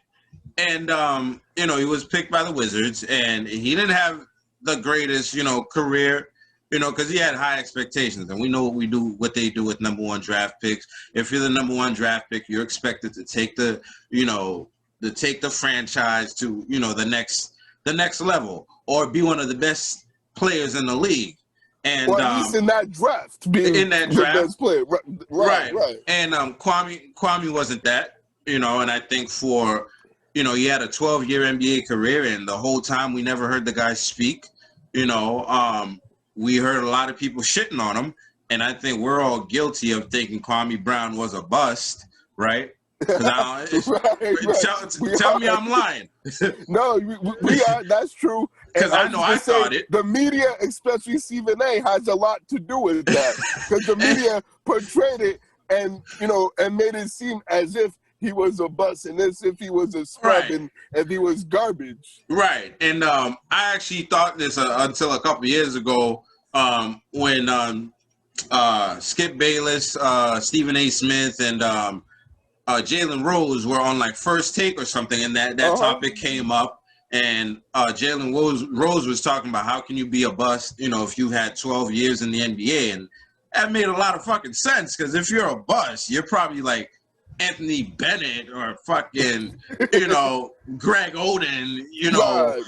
[SPEAKER 2] and you know, he was picked by the Wizards, and he didn't have the greatest, you know, career. You know, because he had high expectations, and we know what they do with number one draft picks. If you're the number one draft pick, you're expected to take the franchise to, you know, the next level, or be one of the best players in the league. And
[SPEAKER 4] at least in that draft, being
[SPEAKER 2] in that draft,
[SPEAKER 4] the best player. Right.
[SPEAKER 2] And Kwame wasn't that, you know, and I think for, you know, he had a 12-year NBA career, and the whole time we never heard the guy speak. You know, we heard a lot of people shitting on him, and I think we're all guilty of thinking Kwame Brown was a bust, right?
[SPEAKER 4] Right.
[SPEAKER 2] Tell me I'm lying.
[SPEAKER 4] No, we are. That's true.
[SPEAKER 2] Because I know I thought it.
[SPEAKER 4] The media, especially Stephen A., has a lot to do with that. Because the media portrayed it and, you know, and made it seem as if he was a bust and as if he was a scrub and if he was garbage.
[SPEAKER 2] Right. And I actually thought this until a couple years ago when Skip Bayless, Stephen A. Smith, and Jalen Rose were on like First Take or something, and that topic came up, and Jalen Rose was talking about how can you be a bust, you know, if you've had 12 years in the NBA, and that made a lot of fucking sense, because if you're a bust, you're probably like Anthony Bennett or fucking, you know, Greg Oden, you know,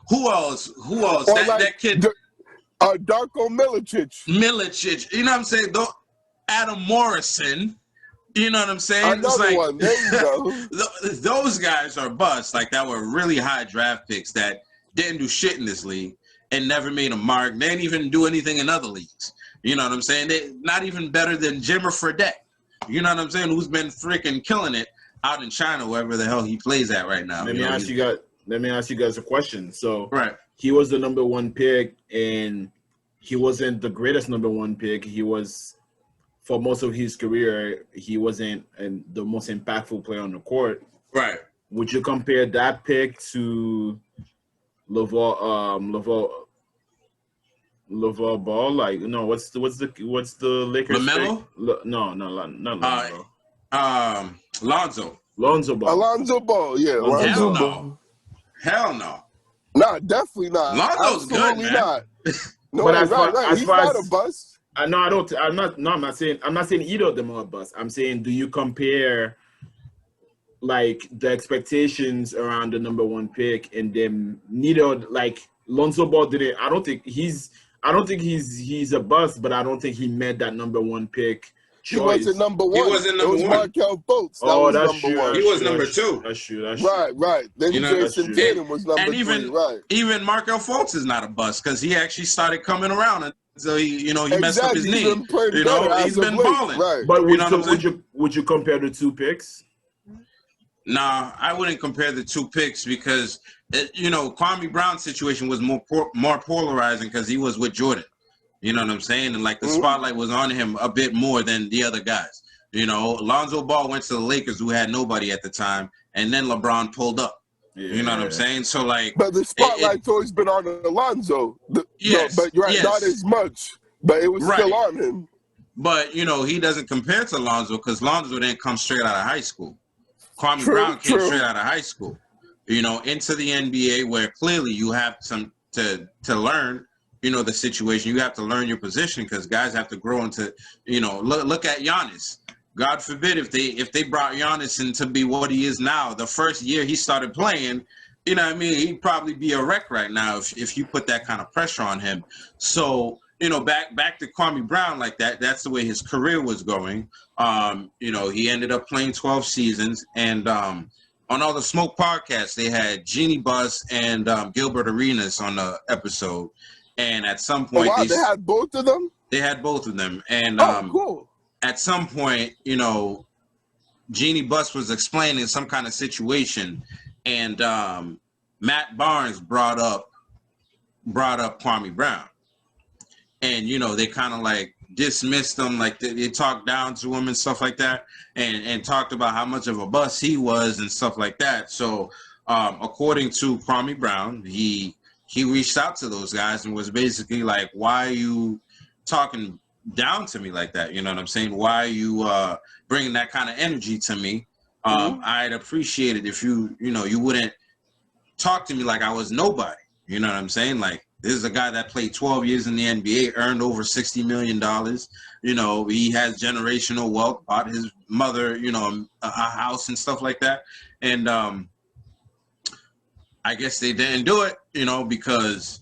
[SPEAKER 2] who else? That kid,
[SPEAKER 4] Darko Milicic,
[SPEAKER 2] you know what I'm saying? Adam Morrison. You know what I'm saying?
[SPEAKER 4] Another one. There you go.
[SPEAKER 2] Those guys are busts, like that were really high draft picks that didn't do shit in this league and never made a mark. They didn't even do anything in other leagues. You know what I'm saying? They're not even better than Jimmer Fredette. You know what I'm saying? Who's been freaking killing it out in China, wherever the hell he plays at right now.
[SPEAKER 3] Let me ask you guys a question. So
[SPEAKER 2] right,
[SPEAKER 3] he was the number one pick, and he wasn't the greatest number one pick. He was, for most of his career, he wasn't the most impactful player on the court.
[SPEAKER 2] Right.
[SPEAKER 3] Would you compare that pick to LeVar Ball, like no, what's the Lakers?
[SPEAKER 2] LaMelo?
[SPEAKER 3] No, not LaMelo.
[SPEAKER 2] Lonzo
[SPEAKER 3] Ball.
[SPEAKER 4] Alonzo Ball, yeah.
[SPEAKER 2] Hell
[SPEAKER 4] Alonzo
[SPEAKER 2] no.
[SPEAKER 4] Ball.
[SPEAKER 2] Hell no.
[SPEAKER 4] Nah, definitely not.
[SPEAKER 2] Lonzo's good,
[SPEAKER 4] Absolutely
[SPEAKER 2] man.
[SPEAKER 4] not. No,
[SPEAKER 3] But
[SPEAKER 4] right.
[SPEAKER 3] as
[SPEAKER 4] He's
[SPEAKER 3] far
[SPEAKER 4] not
[SPEAKER 3] as
[SPEAKER 4] a bust.
[SPEAKER 3] no, I don't. I'm not. No, I'm not saying either of them are a bust. I'm saying, do you compare like the expectations around the number one pick and then neither like Lonzo Ball didn't. I don't think he's a bust, but I don't think he met that number one pick choice.
[SPEAKER 4] He wasn't number one.
[SPEAKER 2] He wasn't number
[SPEAKER 4] it was
[SPEAKER 2] one.
[SPEAKER 4] Markelle Fultz. That
[SPEAKER 3] Oh,
[SPEAKER 4] was
[SPEAKER 3] that's
[SPEAKER 4] number
[SPEAKER 3] true.
[SPEAKER 4] one.
[SPEAKER 2] He was number two.
[SPEAKER 3] That's true.
[SPEAKER 4] Right. Then
[SPEAKER 2] You know,
[SPEAKER 4] Jason
[SPEAKER 3] that's true.
[SPEAKER 4] Tatum was number
[SPEAKER 2] And
[SPEAKER 4] three. Right.
[SPEAKER 2] even Markelle Fultz is not a bust because he actually started coming around until he messed up his
[SPEAKER 4] He's
[SPEAKER 2] knee.
[SPEAKER 4] been playing better
[SPEAKER 2] He's
[SPEAKER 4] as
[SPEAKER 2] been
[SPEAKER 4] of late.
[SPEAKER 2] balling.
[SPEAKER 4] Right.
[SPEAKER 3] But
[SPEAKER 2] You know what I'm saying?
[SPEAKER 3] would you compare the two picks?
[SPEAKER 2] Nah, I wouldn't compare the two picks because Kwame Brown's situation was more polarizing because he was with Jordan. You know what I'm saying? And like the spotlight was on him a bit more than the other guys. Lonzo Ball went to the Lakers, who had nobody at the time, and then LeBron pulled up. Yeah. You know what I'm saying? So like,
[SPEAKER 4] but the spotlight's always been on Alonzo.
[SPEAKER 2] Yes,
[SPEAKER 4] but you're right, not as much. But it was still on him.
[SPEAKER 2] But he doesn't compare to Lonzo because Lonzo didn't come straight out of high school. Kwame Brown came straight out of high school, into the NBA, where clearly you have some to learn, the situation. You have to learn your position because guys have to grow into, look at Giannis. God forbid if they brought Giannis in to be what he is now. The first year he started playing, he'd probably be a wreck right now if you put that kind of pressure on him. So, back to Kwame Brown like that. That's the way his career was going. He ended up playing 12 seasons, and on all the Smoke podcasts, they had Jeannie Buss and Gilbert Arenas on the episode. And at some point,
[SPEAKER 4] they had both of them.
[SPEAKER 2] They had both of them, and
[SPEAKER 4] cool.
[SPEAKER 2] At some point, Jeannie Buss was explaining some kind of situation, and Matt Barnes brought up Kwame Brown. And, they kind of like dismissed him, like they talked down to him and stuff like that, and talked about how much of a bust he was and stuff like that. So according to Kwame Brown, he reached out to those guys and was basically like, why are you talking down to me like that? You know what I'm saying? Why are you bringing that kind of energy to me? I'd appreciate it if you wouldn't talk to me like I was nobody. You know what I'm saying? Like, this is a guy that played 12 years in the NBA, earned over $60 million. He has generational wealth, bought his mother, a house and stuff like that. And I guess they didn't do it, because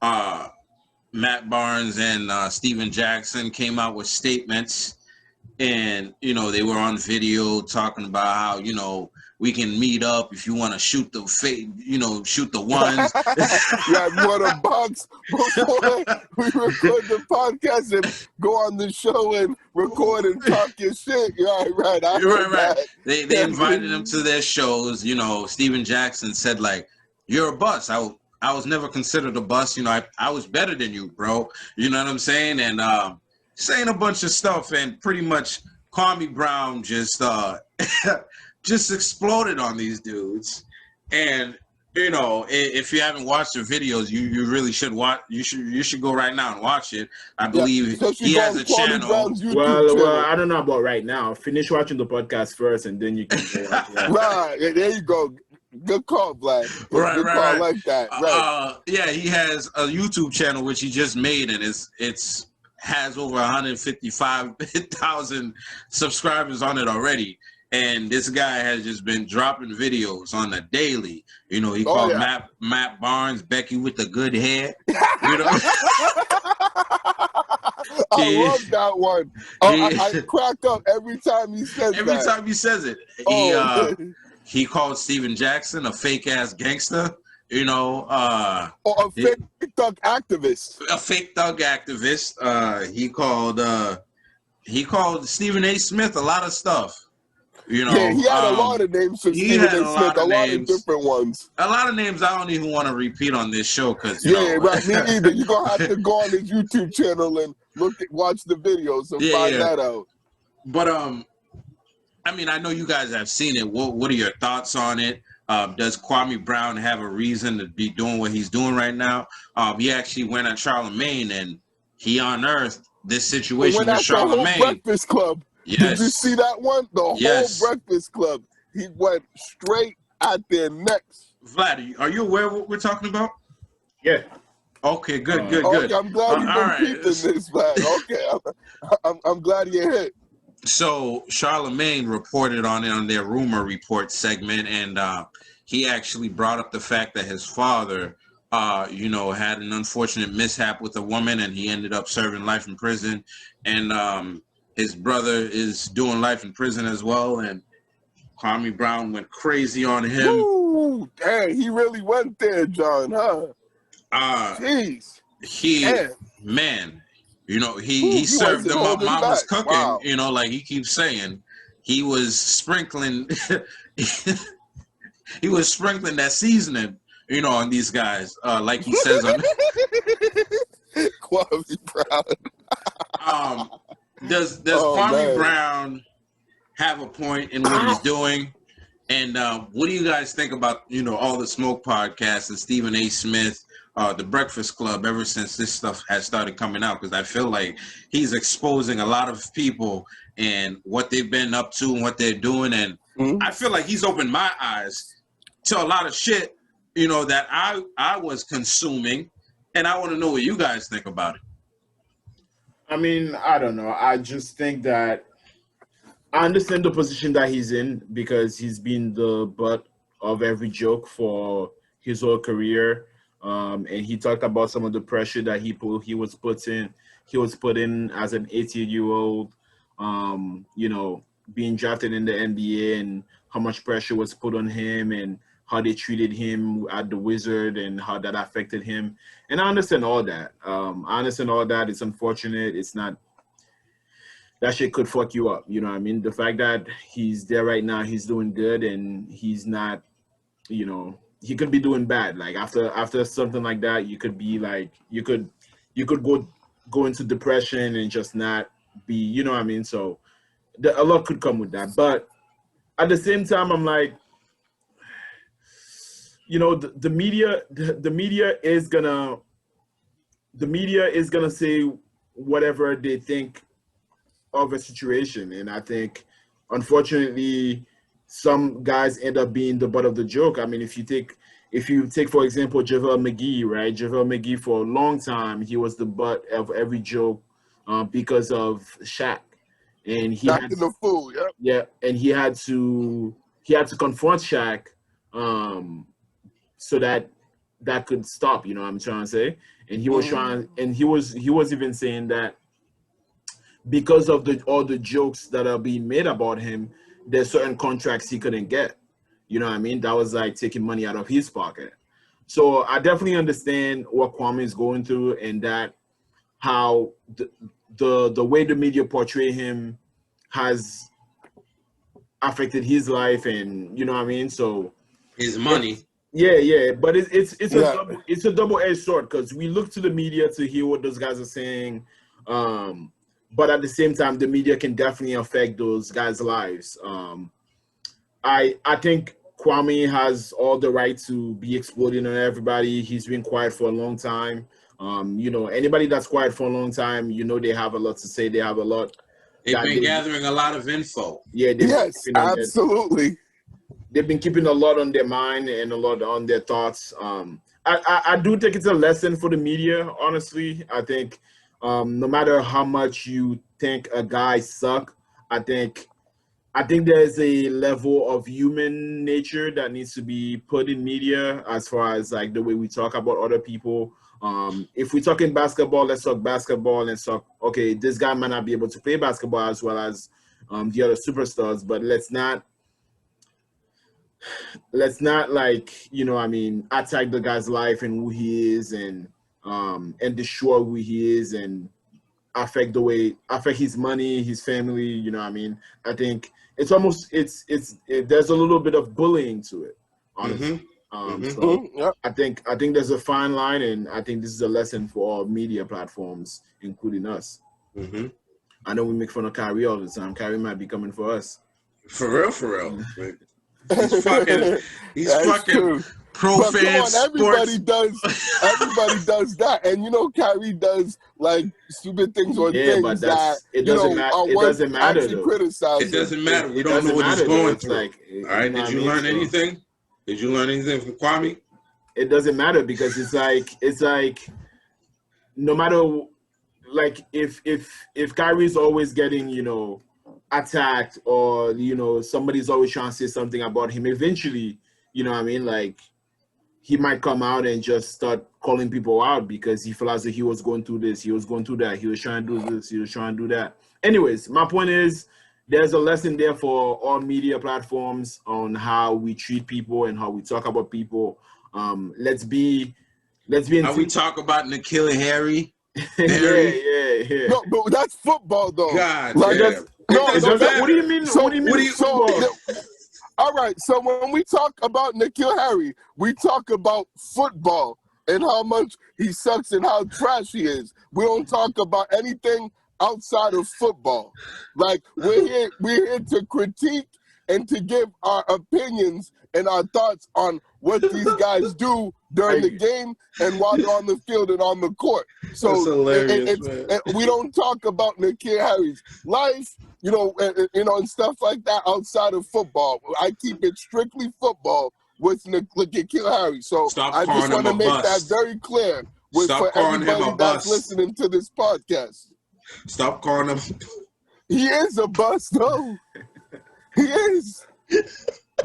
[SPEAKER 2] Matt Barnes and Steven Jackson came out with statements, and they were on video talking about how we can meet up if you want to shoot the shoot the ones.
[SPEAKER 4] Yeah, you want to box before we record the podcast and go on the show and record and talk your shit. Right.
[SPEAKER 2] Right. They invited him to their shows. Steven Jackson said like, "You're a bust. I was never considered a bust. I was better than you, bro. You know what I'm saying?" And saying a bunch of stuff, and pretty much Kwame Brown just just exploded on these dudes. And if you haven't watched the videos, you really should watch. You should go right now and watch it. I believe he has a channel.
[SPEAKER 3] Well, I don't know about right now. Finish watching the podcast first, and then you can go watch that.
[SPEAKER 4] Right, there you go. Good call, Vlad. Good call like that. Right.
[SPEAKER 2] Yeah, he has a YouTube channel which he just made, and it's has over 155,000 subscribers on it already. And this guy has just been dropping videos on the daily. He called Matt Barnes Becky with the good hair.
[SPEAKER 4] I love that one. I crack up every time he says that.
[SPEAKER 2] Every time he says it. He called Steven Jackson a fake ass gangster. Or a
[SPEAKER 4] fake thug activist.
[SPEAKER 2] A fake thug activist. He called Stephen A. Smith a lot of stuff.
[SPEAKER 4] Yeah, he had a lot of names for Stephen A. Smith, a lot of different ones.
[SPEAKER 2] A lot of names I don't even want to repeat on this show because
[SPEAKER 4] right. Me either. You're gonna have to go on his YouTube channel and watch the videos and find that out.
[SPEAKER 2] But I know you guys have seen it. What are your thoughts on it? Does Kwame Brown have a reason to be doing what he's doing right now? He actually went at Charlemagne and he unearthed this situation
[SPEAKER 4] Went
[SPEAKER 2] with
[SPEAKER 4] out the whole
[SPEAKER 2] Charlemagne.
[SPEAKER 4] Breakfast Club.
[SPEAKER 2] Yes.
[SPEAKER 4] Did you see that one? The whole Breakfast Club. He went straight at their necks.
[SPEAKER 2] Vlad, are you aware of what we're talking about?
[SPEAKER 3] Yeah.
[SPEAKER 2] Okay, good.
[SPEAKER 4] Okay, I'm glad you've been peeping this, Vlad. Okay, I'm glad you hit.
[SPEAKER 2] So Charlemagne reported on it on their rumor report segment, and he actually brought up the fact that his father, had an unfortunate mishap with a woman, and he ended up serving life in prison. And his brother is doing life in prison as well, and Kwame Brown went crazy on him.
[SPEAKER 4] Ooh, dang, he really went there, John, huh? Jeez.
[SPEAKER 2] He served them up mama's cooking,
[SPEAKER 4] wow.
[SPEAKER 2] Like he keeps saying. He was sprinkling he was sprinkling that seasoning, on these guys, like he says on
[SPEAKER 4] Kwame Brown.
[SPEAKER 2] Does Kwame Brown have a point in what he's doing? And what do you guys think about, all the Smoke podcasts and Stephen A. Smith, the Breakfast Club, ever since this stuff has started coming out? Because I feel like he's exposing a lot of people and what they've been up to and what they're doing. And I feel like he's opened my eyes to a lot of shit, that I was consuming. And I want to know what you guys think about it.
[SPEAKER 3] I mean, I don't know. I just think that I understand the position that he's in because he's been the butt of every joke for his whole career. And he talked about some of the pressure that he was put in as an 18-year-old, being drafted in the NBA and how much pressure was put on him and how they treated him at the Wizard and how that affected him. And I understand all that. It's unfortunate. It's not. That shit could fuck you up. You know what I mean? The fact that he's there right now, he's doing good, and he's not, he could be doing bad. Like after something like that, you could be like, you could go into depression and just not be, you know what I mean? So a lot could come with that. But at the same time, I'm like, the media is gonna say whatever they think of a situation, and I think unfortunately some guys end up being the butt of the joke. I mean, if you take for example JaVale McGee, right? JaVale McGee, for a long time he was the butt of every joke because of Shaq, and he had
[SPEAKER 4] the fool,
[SPEAKER 3] and he had to confront Shaq so that could stop, what I'm trying to say. And he was trying, and he was even saying that because of all the jokes that are being made about him, there's certain contracts he couldn't get. You know what I mean? That was like taking money out of his pocket. So I definitely understand what Kwame is going through, and that how the way the media portray him has affected his life, and you know what I mean? So
[SPEAKER 2] his money.
[SPEAKER 3] Yeah, but it's a double-edged sword, because we look to the media to hear what those guys are saying, but at the same time, the media can definitely affect those guys' lives. I think Kwame has all the right to be exploding on everybody. He's been quiet for a long time. Anybody that's quiet for a long time, they have a lot to say. They have a lot.
[SPEAKER 2] They've been gathering a lot of info.
[SPEAKER 3] Yeah.
[SPEAKER 4] Yes, absolutely.
[SPEAKER 3] They've been keeping a lot on their mind and a lot on their thoughts. I do think it's a lesson for the media, honestly. I think no matter how much you think a guy suck, I think there's a level of human nature that needs to be put in media, as far as like the way we talk about other people. If we're talking basketball, let's talk basketball and talk, okay, this guy might not be able to play basketball as well as the other superstars, but let's not like, attack the guy's life and who he is, and destroy who he is and affect his money, his family. You know what I mean? I think it's almost there's a little bit of bullying to it, honestly. I think there's a fine line, and I think this is a lesson for all media platforms, including us. I know we make fun of Kyrie all the time. Kyrie might be coming for us.
[SPEAKER 2] For real. He's fucking
[SPEAKER 4] true. But come
[SPEAKER 2] profane
[SPEAKER 4] on,
[SPEAKER 2] sports.
[SPEAKER 4] everybody does that. And you know, Kyrie does like stupid things or
[SPEAKER 3] Yeah, but
[SPEAKER 4] things that
[SPEAKER 3] it
[SPEAKER 4] you
[SPEAKER 3] doesn't
[SPEAKER 4] know
[SPEAKER 3] matter.
[SPEAKER 4] are
[SPEAKER 3] It
[SPEAKER 4] worth
[SPEAKER 3] doesn't matter
[SPEAKER 4] actually
[SPEAKER 3] though.
[SPEAKER 4] criticizing.
[SPEAKER 2] It doesn't matter. We
[SPEAKER 3] It
[SPEAKER 2] don't know
[SPEAKER 3] doesn't
[SPEAKER 2] what he's
[SPEAKER 3] matter though.
[SPEAKER 2] going
[SPEAKER 3] It's
[SPEAKER 2] through.
[SPEAKER 3] like,
[SPEAKER 2] All right,
[SPEAKER 3] know
[SPEAKER 2] did
[SPEAKER 3] what
[SPEAKER 2] you
[SPEAKER 3] I mean?
[SPEAKER 2] learn
[SPEAKER 3] So,
[SPEAKER 2] anything? Did you learn anything from Kwame?
[SPEAKER 3] it doesn't matter because it's like no matter, like if Kyrie's always getting, you know, attacked, or you know somebody's always trying to say something about him, eventually, you know what I mean, like he might come out and just start calling people out because he felt as though he was going through this, he was going through that, he was trying to do this, he was trying to do that. Anyways, my point is there's a lesson there for all media platforms on how we treat people and how we talk about people. Let's be
[SPEAKER 2] How we talk about N'Keal Harry?
[SPEAKER 3] yeah.
[SPEAKER 4] No, but that's football though.
[SPEAKER 2] God
[SPEAKER 4] Like,
[SPEAKER 2] damn.
[SPEAKER 4] no,
[SPEAKER 2] It doesn't matter.
[SPEAKER 3] What do you mean?
[SPEAKER 4] So-
[SPEAKER 3] what do you mean?
[SPEAKER 2] what do you-
[SPEAKER 3] football?
[SPEAKER 4] All right, so when we talk about N'Keal Harry, we talk about football and how much he sucks and how trash he is. We don't talk about anything outside of football. Like we're here to critique and to give our opinions and our thoughts on what these guys do during the game and while they're on the field and on the court. So
[SPEAKER 2] That's hilarious, man.
[SPEAKER 4] we don't talk about N'Keal Harry's life, you know, and stuff like that outside of football. I keep it strictly football with N'Keal Harry. So
[SPEAKER 2] Stop
[SPEAKER 4] I just
[SPEAKER 2] calling
[SPEAKER 4] want to
[SPEAKER 2] him a
[SPEAKER 4] make
[SPEAKER 2] bust.
[SPEAKER 4] that very clear
[SPEAKER 2] Stop
[SPEAKER 4] for
[SPEAKER 2] calling him
[SPEAKER 4] everybody
[SPEAKER 2] a
[SPEAKER 4] that's
[SPEAKER 2] bust.
[SPEAKER 4] listening to this podcast.
[SPEAKER 2] Stop calling him.
[SPEAKER 4] He is a bust, though. He is.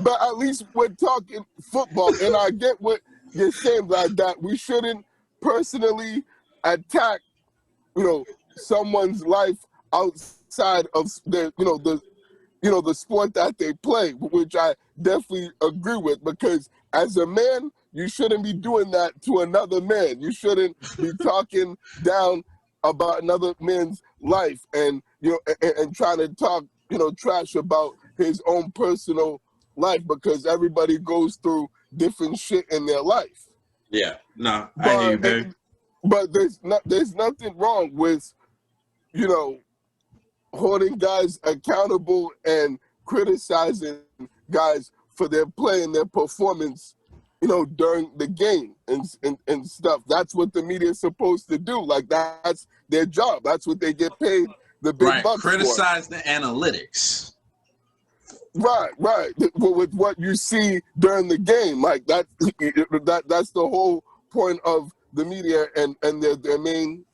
[SPEAKER 4] But at least we're talking football, and I get what you're saying, like that we shouldn't personally attack, you know, someone's life outside of the sport that they play, which I definitely agree with, because as a man, you shouldn't be doing that to another man. You shouldn't be talking down about another man's life and and trying to talk trash about his own personal life, because everybody goes through different shit in their life.
[SPEAKER 2] Yeah, no, I hear you, baby.
[SPEAKER 4] But there's nothing wrong with holding guys accountable and criticizing guys for their play and their performance, during the game and stuff. That's what the media is supposed to do. Like, that's their job. That's what they get paid the big bucks
[SPEAKER 2] criticize
[SPEAKER 4] for.
[SPEAKER 2] the analytics.
[SPEAKER 4] Right. With what you see during the game, like that's the whole point of the media and their main,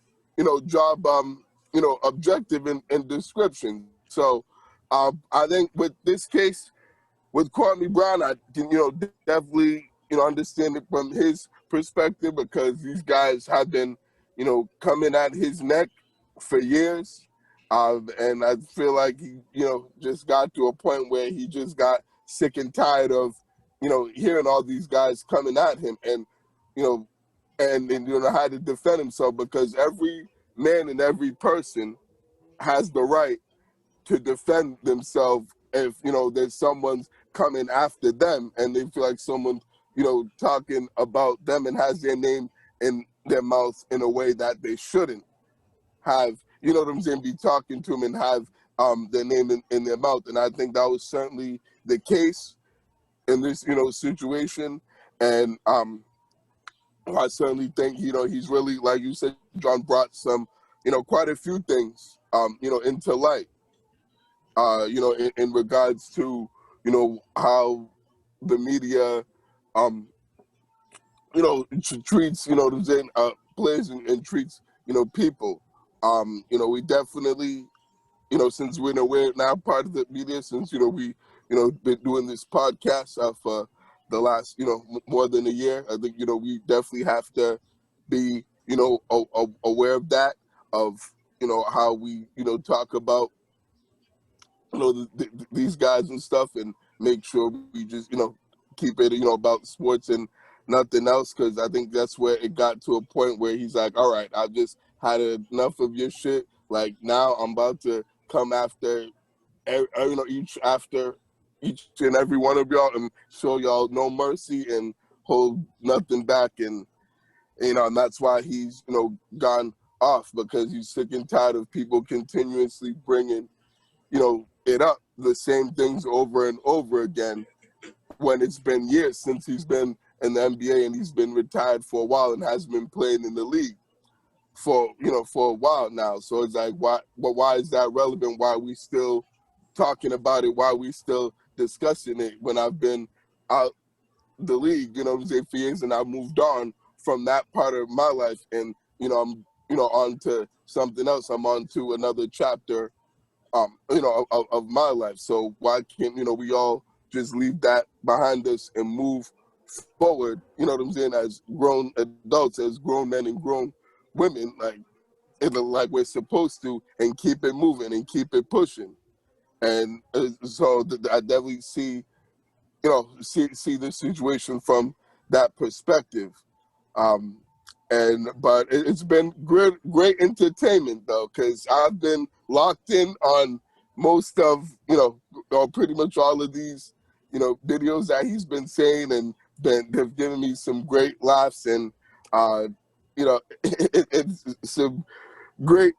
[SPEAKER 4] job, objective and description. So, I think with this case, with Kwame Brown, I can, definitely, understand it from his perspective, because these guys have been, coming at his neck for years. And I feel like he, just got to a point where he just got sick and tired of, hearing all these guys coming at him and how to defend himself, because every man and every person has the right to defend themselves if, there's someone's coming after them and they feel like someone's, talking about them and has their name in their mouth in a way that they shouldn't have, what I'm saying, be talking to them and have their name in their mouth. And I think that was certainly the case in this, situation. And I certainly think, he's really, like you said, John, brought some, quite a few things, into light, in regards to, how the media, treats, what I'm saying, players and treats, people. We definitely, since we're now part of the media, since, we, been doing this podcast for the last, more than a year, I think, we definitely have to be, aware of that, of, how we, talk about, these guys and stuff, and make sure we just, keep it, about sports and nothing else, because I think that's where it got to a point where he's like, all right, I've just had enough of your shit. Like, now I'm about to come after, each and every one of y'all and show y'all no mercy and hold nothing back. And, and that's why he's, gone off, because he's sick and tired of people continuously bringing, it up, the same things over and over again. when it's been years since he's been in the NBA and he's been retired for a while and hasn't been playing in the league for a while now. So it's like, why is that relevant? Why are we still talking about it? Why are we still discussing it when I've been out the league, for years, and I've moved on from that part of my life, and I'm on to something else. I'm on to another chapter of my life. So why can't we all just leave that behind us and move forward, as grown adults, as grown men and grown women, like we're supposed to, and keep it moving and keep it pushing. And so I definitely see the situation from that perspective. But it's been great entertainment though, because I've been locked in on most of, or pretty much all of these, videos that he's been saying, and they've given me some great laughs, and it's some great,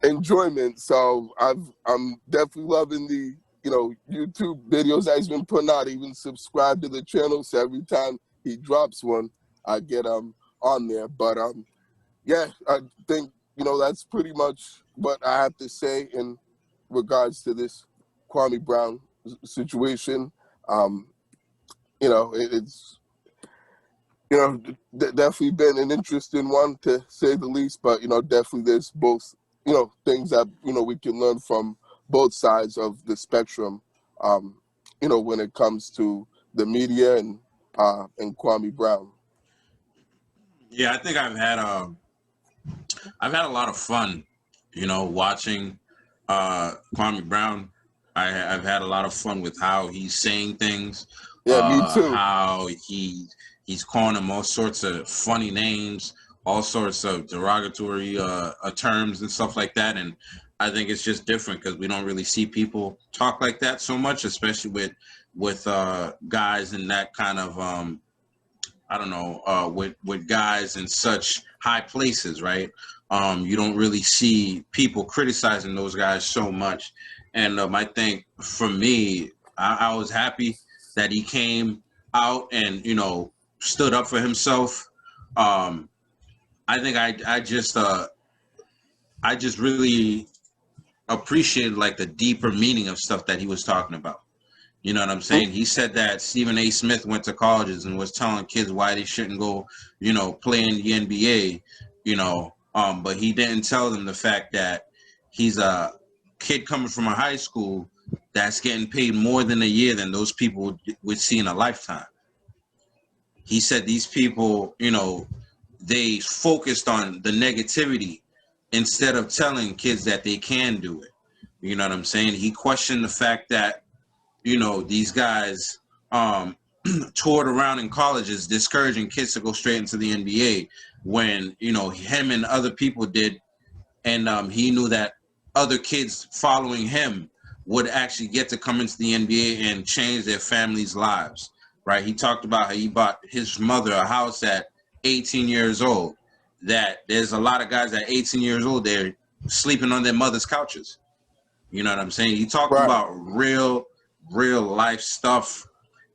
[SPEAKER 4] enjoyment. So I'm definitely loving the, YouTube videos that he's been putting out. Even subscribe to the channel, so every time he drops one, I get on there. But yeah, I think that's pretty much what I have to say in regards to this Kwame Brown situation. It's definitely been an interesting one, to say the least. But definitely there's both things that we can learn from both sides of the spectrum, when it comes to the media and Kwame Brown.
[SPEAKER 2] Yeah, I think I've had a lot of fun, watching Kwame Brown. I've had a lot of fun with how he's saying things.
[SPEAKER 4] Yeah, me too.
[SPEAKER 2] How he's calling them all sorts of funny names, all sorts of derogatory terms and stuff like that. And I think it's just different because we don't really see people talk like that so much, especially with guys in that kind of with guys in such high places, right? You don't really see people criticizing those guys so much. And I think for me, I was happy that he came out and stood up for himself. I think I just really appreciated like the deeper meaning of stuff that he was talking about. You know what I'm saying? He said that Stephen A. Smith went to colleges and was telling kids why they shouldn't go, play in the NBA, but he didn't tell them the fact that he's a kid coming from a high school that's getting paid more than a year than those people would see in a lifetime. He said these people, they focused on the negativity instead of telling kids that they can do it. You know what I'm saying? He questioned the fact that, these guys toured around in colleges discouraging kids to go straight into the NBA when, him and other people did. And he knew that other kids following him would actually get to come into the NBA and change their families' lives, right? He talked about how he bought his mother a house at 18 years old, that there's a lot of guys at 18 years old, they're sleeping on their mother's couches. You know what I'm saying? He talked about real life stuff.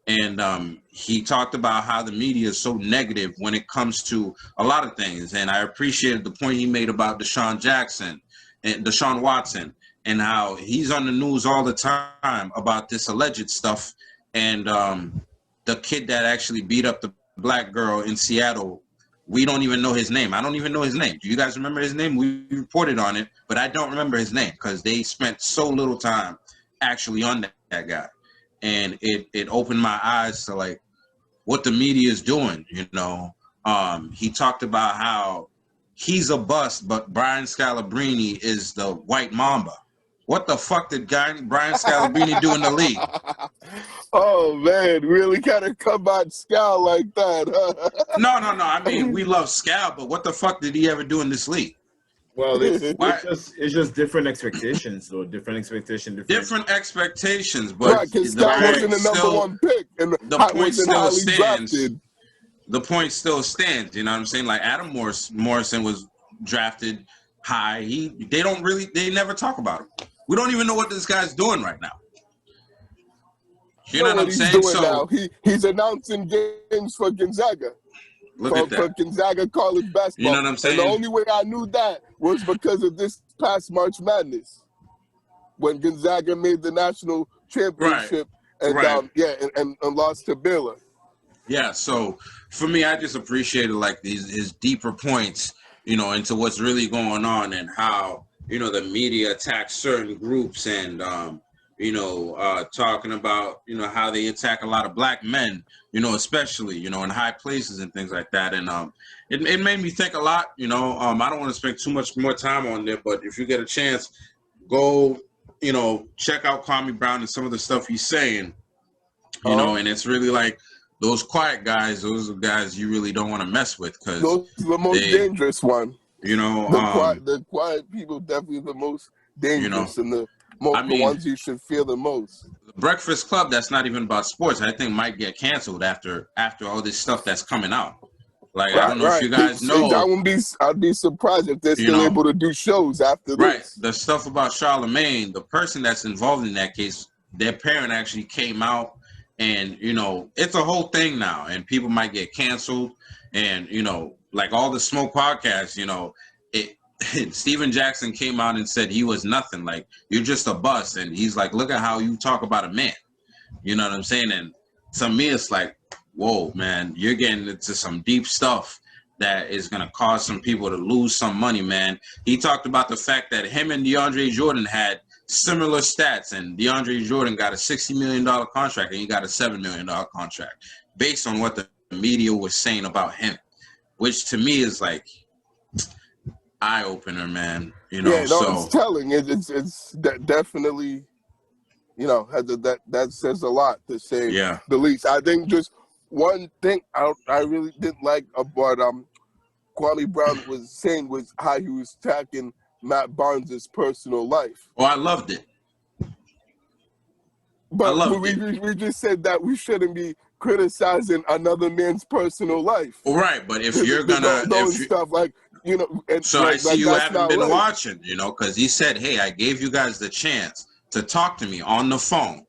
[SPEAKER 2] And he talked about how the media is so negative when it comes to a lot of things. And I appreciated the point he made about Deshaun Watson, and how he's on the news all the time about this alleged stuff. And the kid that actually beat up the black girl in Seattle, we don't even know his name. I don't even know his name. Do you guys remember his name? We reported on it, but I don't remember his name because they spent so little time actually on that guy. And it opened my eyes to like what the media is doing, He talked about how he's a bust, but Brian Scalabrine is the white mamba. What the fuck did Brian Scalabrine do in the league?
[SPEAKER 4] Oh man, really kind of come out Scal like that, huh?
[SPEAKER 2] No. I mean, we love Scal, but what the fuck did he ever do in this league?
[SPEAKER 3] Well, it's just different expectations, though. Different expectations, but
[SPEAKER 4] right, because Scal wasn't the number one pick, and
[SPEAKER 2] the point still stands.
[SPEAKER 4] Drafted.
[SPEAKER 2] The point still stands. You know what I'm saying? Like Adam Morrison was drafted high. They never talk about him. We don't even know what this guy's doing right now. You know what I'm
[SPEAKER 4] he's
[SPEAKER 2] saying?
[SPEAKER 4] doing
[SPEAKER 2] So
[SPEAKER 4] now. He's announcing games for Gonzaga.
[SPEAKER 2] look at
[SPEAKER 4] For
[SPEAKER 2] that.
[SPEAKER 4] Gonzaga college basketball.
[SPEAKER 2] You know what I'm
[SPEAKER 4] And
[SPEAKER 2] saying?
[SPEAKER 4] the only way I knew that was because of this past March Madness, when Gonzaga made the national championship and
[SPEAKER 2] Right.
[SPEAKER 4] and lost to Baylor.
[SPEAKER 2] Yeah, so for me, I just appreciated like his deeper points, you know, into what's really going on and how, you know, the media attacks certain groups and, talking about, you know, how they attack a lot of black men, you know, especially, you know, in high places and things like that. And it made me think a lot, you know. I don't want to spend too much more time on there, but if you get a chance, go, you know, check out Kwame Brown and some of the stuff he's saying, you know, and it's really like, those quiet guys, those are guys you really don't want to mess with because
[SPEAKER 4] those are the most dangerous one.
[SPEAKER 2] You know,
[SPEAKER 4] the quiet people definitely the most dangerous,
[SPEAKER 2] you know,
[SPEAKER 4] and the ones you should fear the most.
[SPEAKER 2] The Breakfast Club, that's not even about sports. I think might get canceled after all this stuff that's coming out. Like I don't know if you guys know.
[SPEAKER 4] I'd be surprised if they're still able to do shows after this.
[SPEAKER 2] Right, the stuff about Charlemagne, the person that's involved in that case, their parent actually came out. And, you know, it's a whole thing now and people might get canceled. And, you know, like all the Smoke podcasts, you know, Steven Jackson came out and said he was nothing. Like, you're just a bust. And he's like, look at how you talk about a man. You know what I'm saying? And to me, it's like, whoa, man, you're getting into some deep stuff that is going to cause some people to lose some money, man. He talked about the fact that him and DeAndre Jordan had similar stats, and DeAndre Jordan got a $60 million contract and he got a $7 million contract based on what the media was saying about him, which to me is like eye-opener, man. You know,
[SPEAKER 4] it's telling. It's definitely, you know, that says a lot, to say the least. I think just one thing I really didn't like about Kwame Brown was saying was how he was attacking Matt Barnes' personal life.
[SPEAKER 2] Oh, I loved it.
[SPEAKER 4] But we just said that we shouldn't be criticizing another man's personal life.
[SPEAKER 2] Right, but if you're gonna
[SPEAKER 4] stuff like, you know, and
[SPEAKER 2] so I see you haven't been watching, you know, because he said, "Hey, I gave you guys the chance to talk to me on the phone,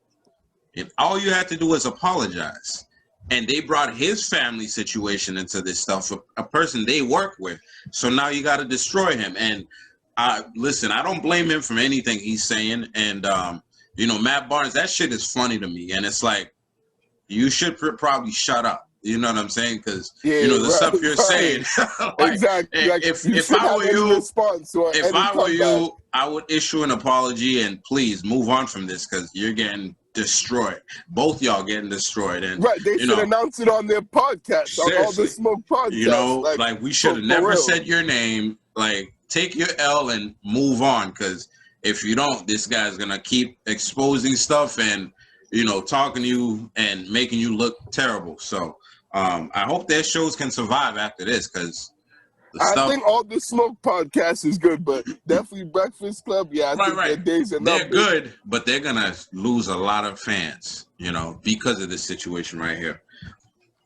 [SPEAKER 2] and all you had to do was apologize." And they brought his family situation into this stuff, a person they work with. So now you got to destroy him. And listen, I don't blame him for anything he's saying. And, you know, Matt Barnes, that shit is funny to me. And it's like, you should probably shut up. You know what I'm saying? Because, you know, the stuff you're saying. Like,
[SPEAKER 4] exactly. Like,
[SPEAKER 2] if I were you, I would issue an apology and please move on from this because you're getting destroyed. Both y'all getting destroyed. And
[SPEAKER 4] they should announce it on their podcast, on all the Smoke podcasts.
[SPEAKER 2] You know, like we should have never said your name. Like, take your L and move on, because if you don't, this guy's gonna keep exposing stuff and, you know, talking to you and making you look terrible. So I hope their shows can survive after this, because
[SPEAKER 4] I think all the Smoke podcasts is good, but definitely Breakfast Club, I think their days are
[SPEAKER 2] they're good, but they're gonna lose a lot of fans, you know, because of this situation right here.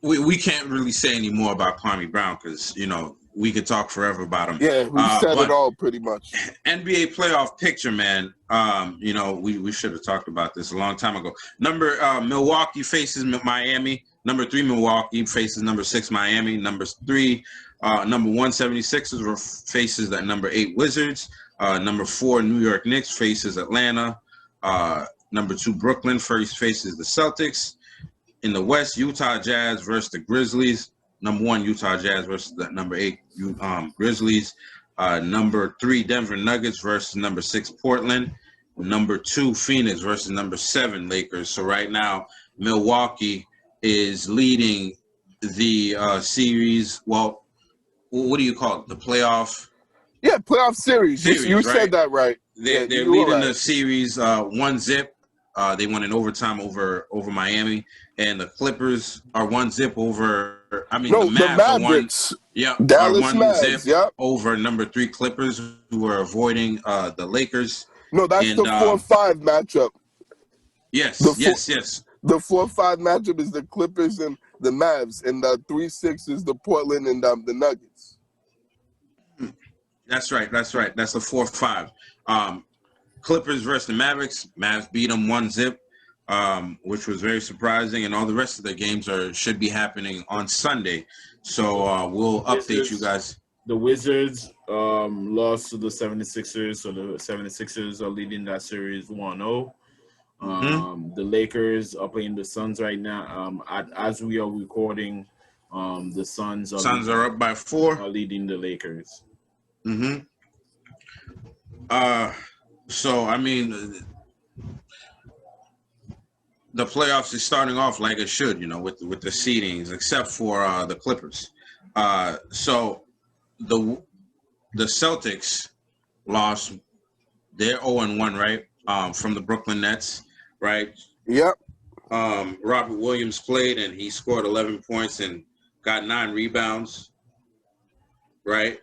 [SPEAKER 2] We can't really say any more about Kwame Brown because, you know, we could talk forever about him.
[SPEAKER 4] Yeah, we said it all pretty much.
[SPEAKER 2] NBA playoff picture, man. You know, we should have talked about this a long time ago. Milwaukee faces Miami. Number 3, Milwaukee faces number 6, Miami. Number 3, number 1, 76ers faces that number 8 Wizards. Number 4, New York Knicks faces Atlanta. Number 2, Brooklyn faces the Celtics. In the West, Utah Jazz versus the Grizzlies. Number 1, Utah Jazz versus the number 8 Grizzlies. Number 3, Denver Nuggets versus number 6 Portland. Number 2, Phoenix versus number 7 Lakers. So right now, Milwaukee is leading the series. Well, what do you call it? The playoff?
[SPEAKER 4] Yeah, playoff series. You
[SPEAKER 2] right?
[SPEAKER 4] said that right.
[SPEAKER 2] They're leading the series 1-0. They won in overtime over Miami, and the Clippers are 1-0 over. I mean, the Mavericks.
[SPEAKER 4] Dallas
[SPEAKER 2] are 1-0
[SPEAKER 4] Mavs,
[SPEAKER 2] over number 3 Clippers, who are avoiding the Lakers.
[SPEAKER 4] No, that's the 4-5 matchup.
[SPEAKER 2] Yes.
[SPEAKER 4] The 4-5 matchup is the Clippers and the Mavs, and the 3-6 is the Portland and the Nuggets.
[SPEAKER 2] That's right. That's the 4-5. Clippers versus the Mavericks. Mavs beat them 1-0. which was very surprising. And all the rest of the games should be happening on Sunday. So we'll update you guys.
[SPEAKER 3] The Wizards lost to the 76ers, so the 76ers are leading that series 1-0. The Lakers are playing the Suns right now. As we are recording, the Suns
[SPEAKER 2] are up by 4.
[SPEAKER 3] Are leading the Lakers.
[SPEAKER 2] So I mean, the playoffs is starting off like it should, with the seedings, except for the Clippers. So the Celtics lost. They're 0-1, right? From the Brooklyn Nets, right?
[SPEAKER 4] Yep.
[SPEAKER 2] Robert Williams played and he scored 11 points and got 9 rebounds, right?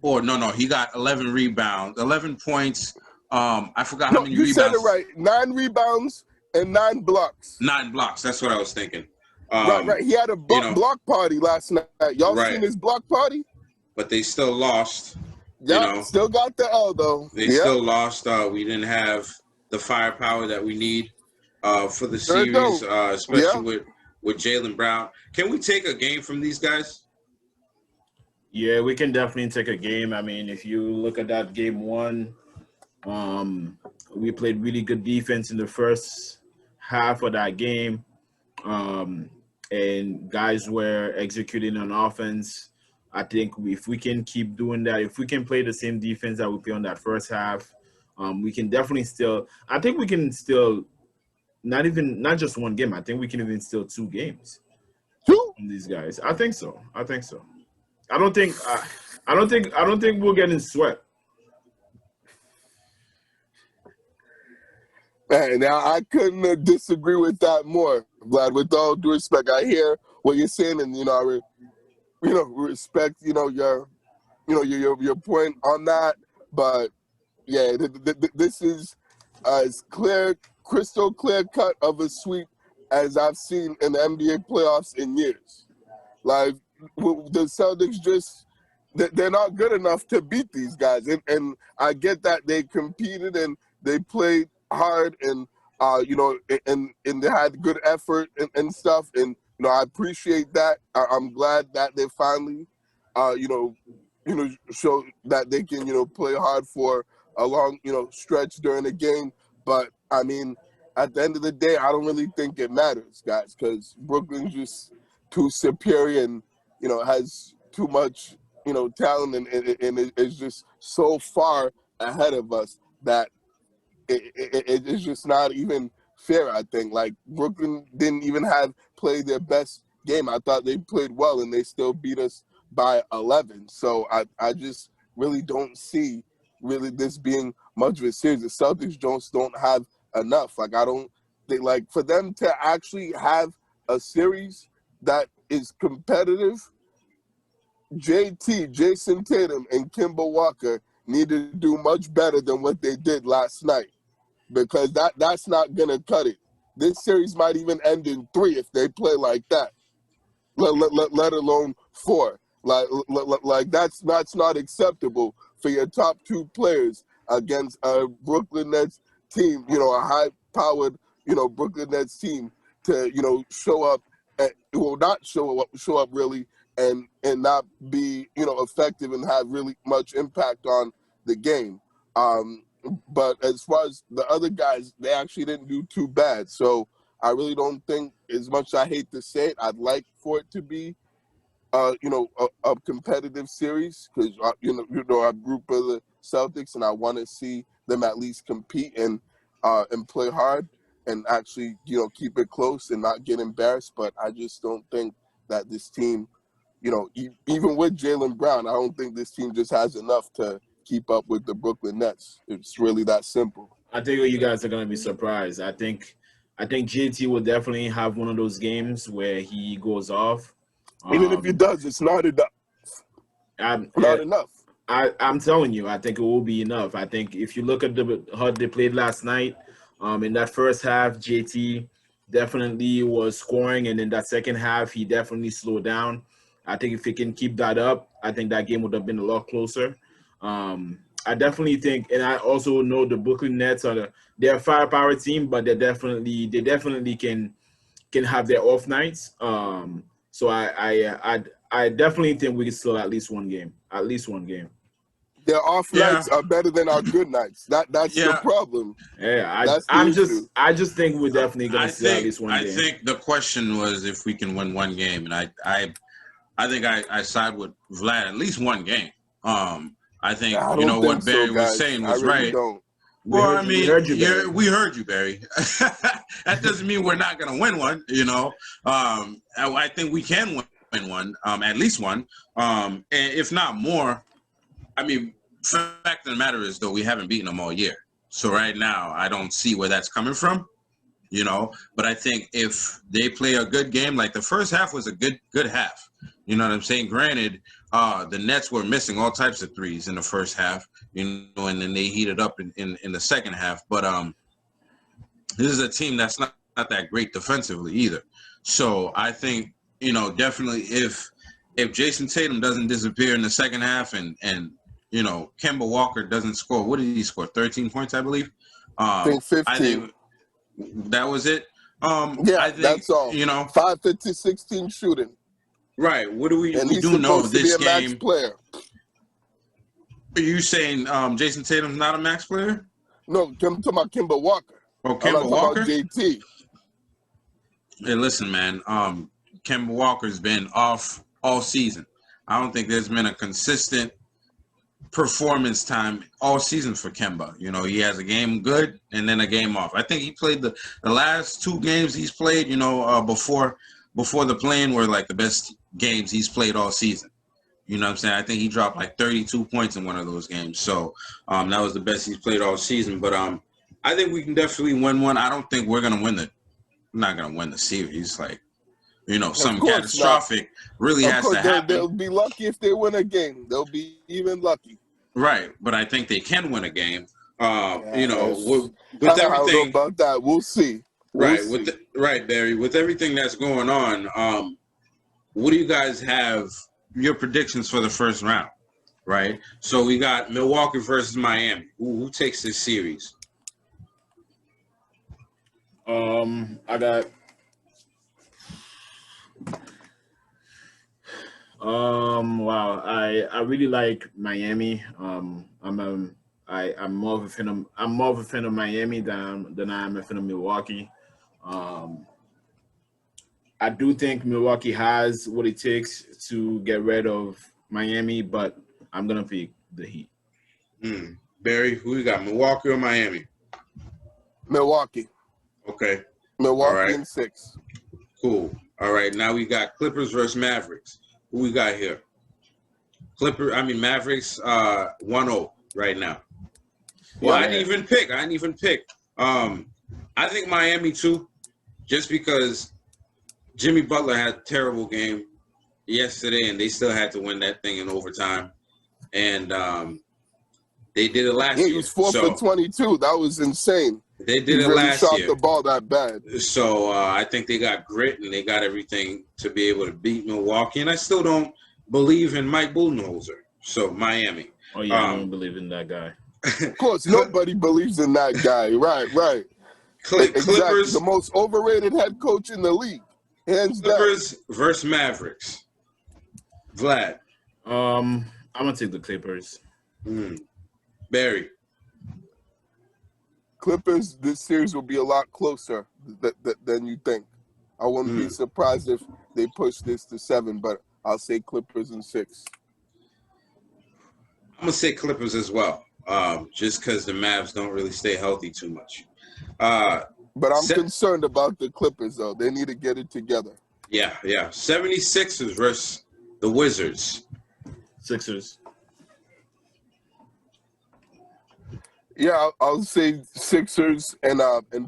[SPEAKER 2] Or no, he got 11 rebounds, 11 points. I forgot how many rebounds.
[SPEAKER 4] You said it right. 9 rebounds and 9 blocks.
[SPEAKER 2] 9 blocks. That's what I was thinking.
[SPEAKER 4] Right. He had a block party last night. Y'all seen his block party?
[SPEAKER 2] But they still lost.
[SPEAKER 4] Yeah, still got the L though.
[SPEAKER 2] They still lost. We didn't have the firepower that we need for the series, especially with Jaylen Brown. Can we take a game from these guys?
[SPEAKER 3] Yeah, we can definitely take a game. I mean, if you look at that game 1, we played really good defense in the first half of that game. And guys were executing on offense. I think if we can keep doing that, if we can play the same defense that we played on that first half, we can definitely still – I think we can still not just one game. I think we can even still 2 games from these guys. I think so. I don't think we're getting swept.
[SPEAKER 4] Man, now I couldn't disagree with that more, Vlad. With all due respect, I hear what you're saying, and I respect your point on that. But yeah, this is as crystal clear cut of a sweep as I've seen in the NBA playoffs in years. Like the Celtics they're not good enough to beat these guys, and I get that they competed and they played hard and and they had good effort and stuff, and I appreciate that. I'm glad that they finally show that they can play hard for a long stretch during the game. But I mean, at the end of the day, I don't really think it matters, guys, because Brooklyn's just too superior and has too much talent and is just so far ahead of us that it's just not even fair. I think like Brooklyn didn't even play their best game. I thought they played well and they still beat us by 11. So I just really don't see this being much of a series. The Celtics don't have enough. Like I don't think like for them to actually have a series that is competitive, JT, Jason Tatum, and Kemba Walker need to do much better than what they did last night, because that's not going to cut it. This series might even end in 3 if they play like that, let alone 4. Like that's not acceptable for your top 2 players against a Brooklyn Nets team, a high-powered, Brooklyn Nets team to, show up, not show up really, and not be, effective and have really much impact on the game. But as far as the other guys, they actually didn't do too bad. So I really don't think, as much as I hate to say it, I'd like for it to be, a competitive series, because, I group of the Celtics, and I want to see them at least compete and play hard and actually, keep it close and not get embarrassed. But I just don't think that this team, even with Jaylen Brown, I don't think this team just has enough to keep up with the Brooklyn Nets. It's really that simple.
[SPEAKER 3] I think you guys are going to be surprised. I think JT will definitely have one of those games where he goes off.
[SPEAKER 4] Even if he does, it's not enough. Not enough.
[SPEAKER 3] I'm telling you, I think it will be enough. I think if you look at how they played last night, in that first half, JT definitely was scoring, and in that second half, he definitely slowed down. I think if he can keep that up, I think that game would have been a lot closer. I definitely think, and I also know the Brooklyn Nets they're a firepower team, but they definitely can have their off nights. So I definitely think we can still at least one game. At least one game.
[SPEAKER 4] Their off
[SPEAKER 2] Yeah.
[SPEAKER 4] nights are better than our good nights. That's the problem.
[SPEAKER 3] Yeah,
[SPEAKER 4] That's the issue.
[SPEAKER 3] I just think we're definitely gonna see at least one game.
[SPEAKER 2] I think the question was if we can win one game, and I think I side with Vlad at least one game. I think what Barry was saying was right.
[SPEAKER 4] Don't.
[SPEAKER 2] Well,
[SPEAKER 3] we heard you,
[SPEAKER 2] Barry. That doesn't mean we're not gonna win one. I think we can win one, at least one, and if not more. I mean, fact of the matter is, though, we haven't beaten them all year. So right now, I don't see where that's coming from, But I think if they play a good game, like the first half was a good half. You know what I'm saying? Granted, the Nets were missing all types of threes in the first half, and then they heated up in the second half. But this is a team that's not that great defensively either. So I think, definitely if Jason Tatum doesn't disappear in the second half and Kemba Walker doesn't score. What did he score? 13 points, I believe.
[SPEAKER 4] I think 15.
[SPEAKER 2] I think that was it. I think,
[SPEAKER 4] that's all. 5, 50, 16 shooting.
[SPEAKER 2] Right. What do we
[SPEAKER 4] do
[SPEAKER 2] know this
[SPEAKER 4] to be a
[SPEAKER 2] game?
[SPEAKER 4] Max player.
[SPEAKER 2] Are you saying Jason Tatum's not a max player?
[SPEAKER 4] No, I'm talking about Kemba Walker.
[SPEAKER 2] Oh, Kemba Walker?
[SPEAKER 4] About JT.
[SPEAKER 2] Hey, listen, man. Kemba Walker's been off all season. I don't think there's been a consistent performance time all season for Kemba. He has a game good and then a game off. I think he played the last 2 games he's played, before the play-in were like the best games he's played all season. You know what I'm saying? I think he dropped like 32 points in one of those games. So that was the best he's played all season. But I think we can definitely win one. I don't think we're going to we're not going to win the series. Like, something catastrophic really has to happen.
[SPEAKER 4] They'll be lucky if they win a game. They'll be even lucky.
[SPEAKER 2] Right, but I think they can win a game. With
[SPEAKER 4] I
[SPEAKER 2] everything.
[SPEAKER 4] don't know about that. We'll see.
[SPEAKER 2] Right, Barry. With everything that's going on, what do you guys have? Your predictions for the first round, right? So we got Milwaukee versus Miami. Who takes this series?
[SPEAKER 3] I got. Wow. I really like Miami. I'm more of a fan of Miami than I am a fan of Milwaukee. I do think Milwaukee has what it takes to get rid of Miami, but I'm gonna pick the Heat.
[SPEAKER 2] Barry, who you got? Milwaukee or Miami?
[SPEAKER 4] Milwaukee.
[SPEAKER 2] Okay.
[SPEAKER 4] Milwaukee in 6.
[SPEAKER 2] Cool. All right. Now we got Clippers versus Mavericks. Who we got here? Mavericks 1-0 right now. Well, I didn't even pick. I think Miami too, just because Jimmy Butler had a terrible game yesterday, and they still had to win that thing in overtime. And they did it last year.
[SPEAKER 4] He was 4 for 22. That was insane.
[SPEAKER 2] They did it last year.
[SPEAKER 4] He really shot the ball that bad.
[SPEAKER 2] So I think they got grit and they got everything to be able to beat Milwaukee. And I still don't believe in Mike Budenholzer. So Miami.
[SPEAKER 3] Oh yeah, I don't believe in that guy.
[SPEAKER 4] Of course, nobody believes in that guy. Right.
[SPEAKER 2] Clippers,
[SPEAKER 4] exactly. The most overrated head coach in the league. Hands
[SPEAKER 2] Clippers
[SPEAKER 4] down.
[SPEAKER 2] versus Mavericks. Vlad.
[SPEAKER 3] I'm gonna take the Clippers.
[SPEAKER 2] Barry.
[SPEAKER 4] Clippers, this series will be a lot closer than you think. I wouldn't be surprised if they push this to 7, but I'll say Clippers in 6.
[SPEAKER 2] I'm going to say Clippers as well, just because the Mavs don't really stay healthy too much.
[SPEAKER 4] But I'm concerned about the Clippers, though. They need to get it together.
[SPEAKER 2] Yeah. 76ers versus the Wizards.
[SPEAKER 3] Sixers.
[SPEAKER 4] Yeah, I'll say Sixers and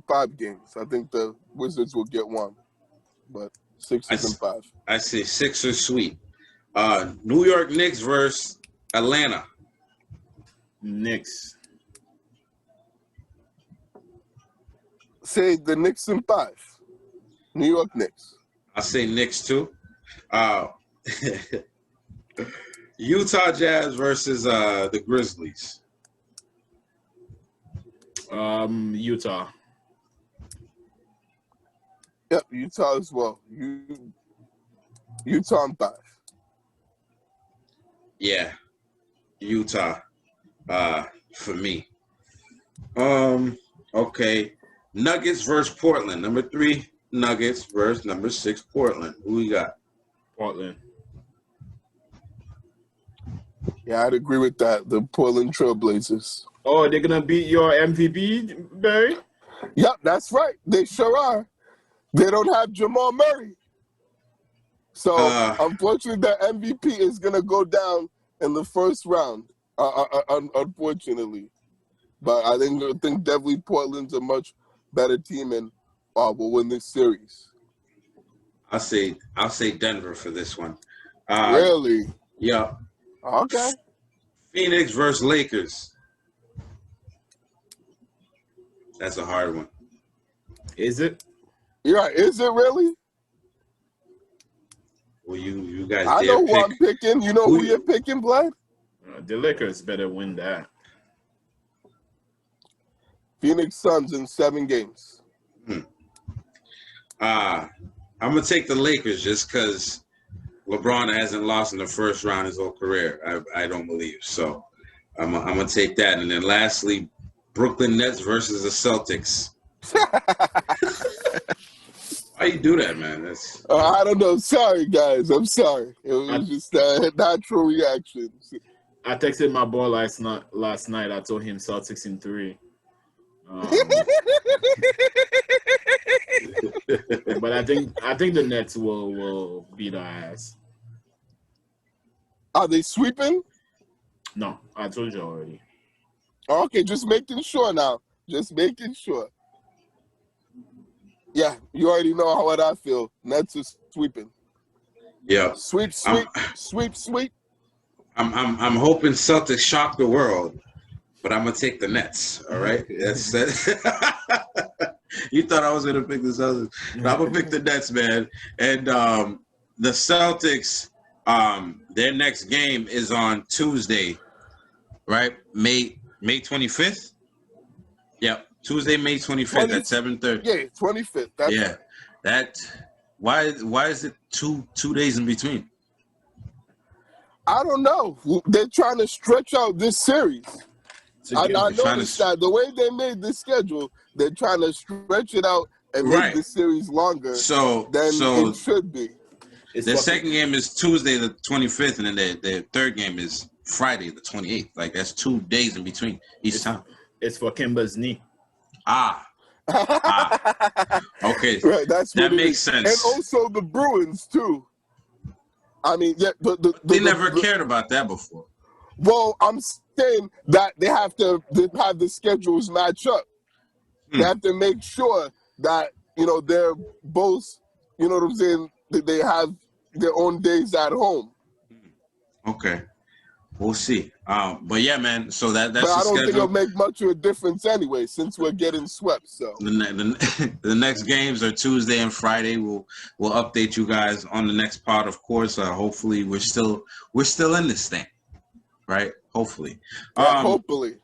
[SPEAKER 4] 5 games. I think the Wizards will get 1, but Sixers and 5.
[SPEAKER 2] I say Sixers sweep. New York Knicks versus Atlanta.
[SPEAKER 3] Knicks.
[SPEAKER 4] Say the Knicks in 5. New York Knicks.
[SPEAKER 2] I say Knicks too. Utah Jazz versus the Grizzlies.
[SPEAKER 3] Utah.
[SPEAKER 4] Yep, Utah as well. Utah on 5.
[SPEAKER 2] Yeah, Utah. For me. Okay. Nuggets versus Portland. Number 3, Nuggets versus number 6, Portland. Who we got?
[SPEAKER 3] Portland.
[SPEAKER 4] Yeah, I'd agree with that. The Portland Trailblazers.
[SPEAKER 3] Oh, they're gonna beat your MVP, Barry?
[SPEAKER 4] Yep, that's right. They sure are. They don't have Jamal Murray. So, unfortunately, the MVP is going to go down in the first round, unfortunately. But I think definitely Portland's a much better team and will win this series.
[SPEAKER 2] I'll say Denver for this one.
[SPEAKER 4] Really?
[SPEAKER 2] Yeah.
[SPEAKER 4] Okay.
[SPEAKER 2] Phoenix versus Lakers. That's a hard one.
[SPEAKER 3] Is it?
[SPEAKER 4] Yeah, is it really?
[SPEAKER 2] Well, you guys.
[SPEAKER 4] I know who I'm picking. You know who you're picking, Vlad?
[SPEAKER 3] The Lakers better win that.
[SPEAKER 4] Phoenix Suns in 7 games.
[SPEAKER 2] I'm gonna take the Lakers just because LeBron hasn't lost in the first round his whole career. I don't believe so. I'm gonna take that, and then lastly, Brooklyn Nets versus the Celtics. Why you do that, man? That's
[SPEAKER 4] I don't know. Sorry, guys. I'm sorry. It was just a natural reaction.
[SPEAKER 3] I texted my boy last night. I told him Celtics in 3. But I think the Nets will beat our ass.
[SPEAKER 4] Are they sweeping?
[SPEAKER 3] No, I told you already.
[SPEAKER 4] Okay, just making sure now. Just making sure. Yeah, you already know how I feel. Nets is sweeping.
[SPEAKER 2] yeah.
[SPEAKER 4] Sweep.
[SPEAKER 2] I'm hoping Celtics shock the world, but I'm gonna take the Nets. All right, that's You thought I was gonna pick the Celtics? No, I'm gonna pick the Nets, man. And the Celtics, their next game is on Tuesday, right? May 25th. Yep. Tuesday, May 25th at 7:30.
[SPEAKER 4] Yeah, 25th. That's
[SPEAKER 2] yeah, that. Why is it two days in between?
[SPEAKER 4] I don't know. They're trying to stretch out this series. I noticed that the way they made this schedule, they're trying to stretch it out and make the series longer than it should be.
[SPEAKER 2] The second game is Tuesday the 25th, and then the third game is Friday the 28th. Like, that's 2 days in between each time.
[SPEAKER 3] It's for Kimba's knee.
[SPEAKER 2] Okay.
[SPEAKER 4] Right, that
[SPEAKER 2] makes sense.
[SPEAKER 4] And also the Bruins too. I mean, yeah,
[SPEAKER 2] they never cared about that before.
[SPEAKER 4] Well, I'm saying that they have to have the schedules match up. They have to make sure that they're both, you know what I'm saying, that they have their own days at home.
[SPEAKER 2] Okay. We'll see. But yeah, man. So that's
[SPEAKER 4] but I don't think it'll make much of a difference anyway, since we're getting swept. So
[SPEAKER 2] the next games are Tuesday and Friday. We'll update you guys on the next part, of course. Hopefully, we're still in this thing, right? Hopefully.
[SPEAKER 4] Hopefully.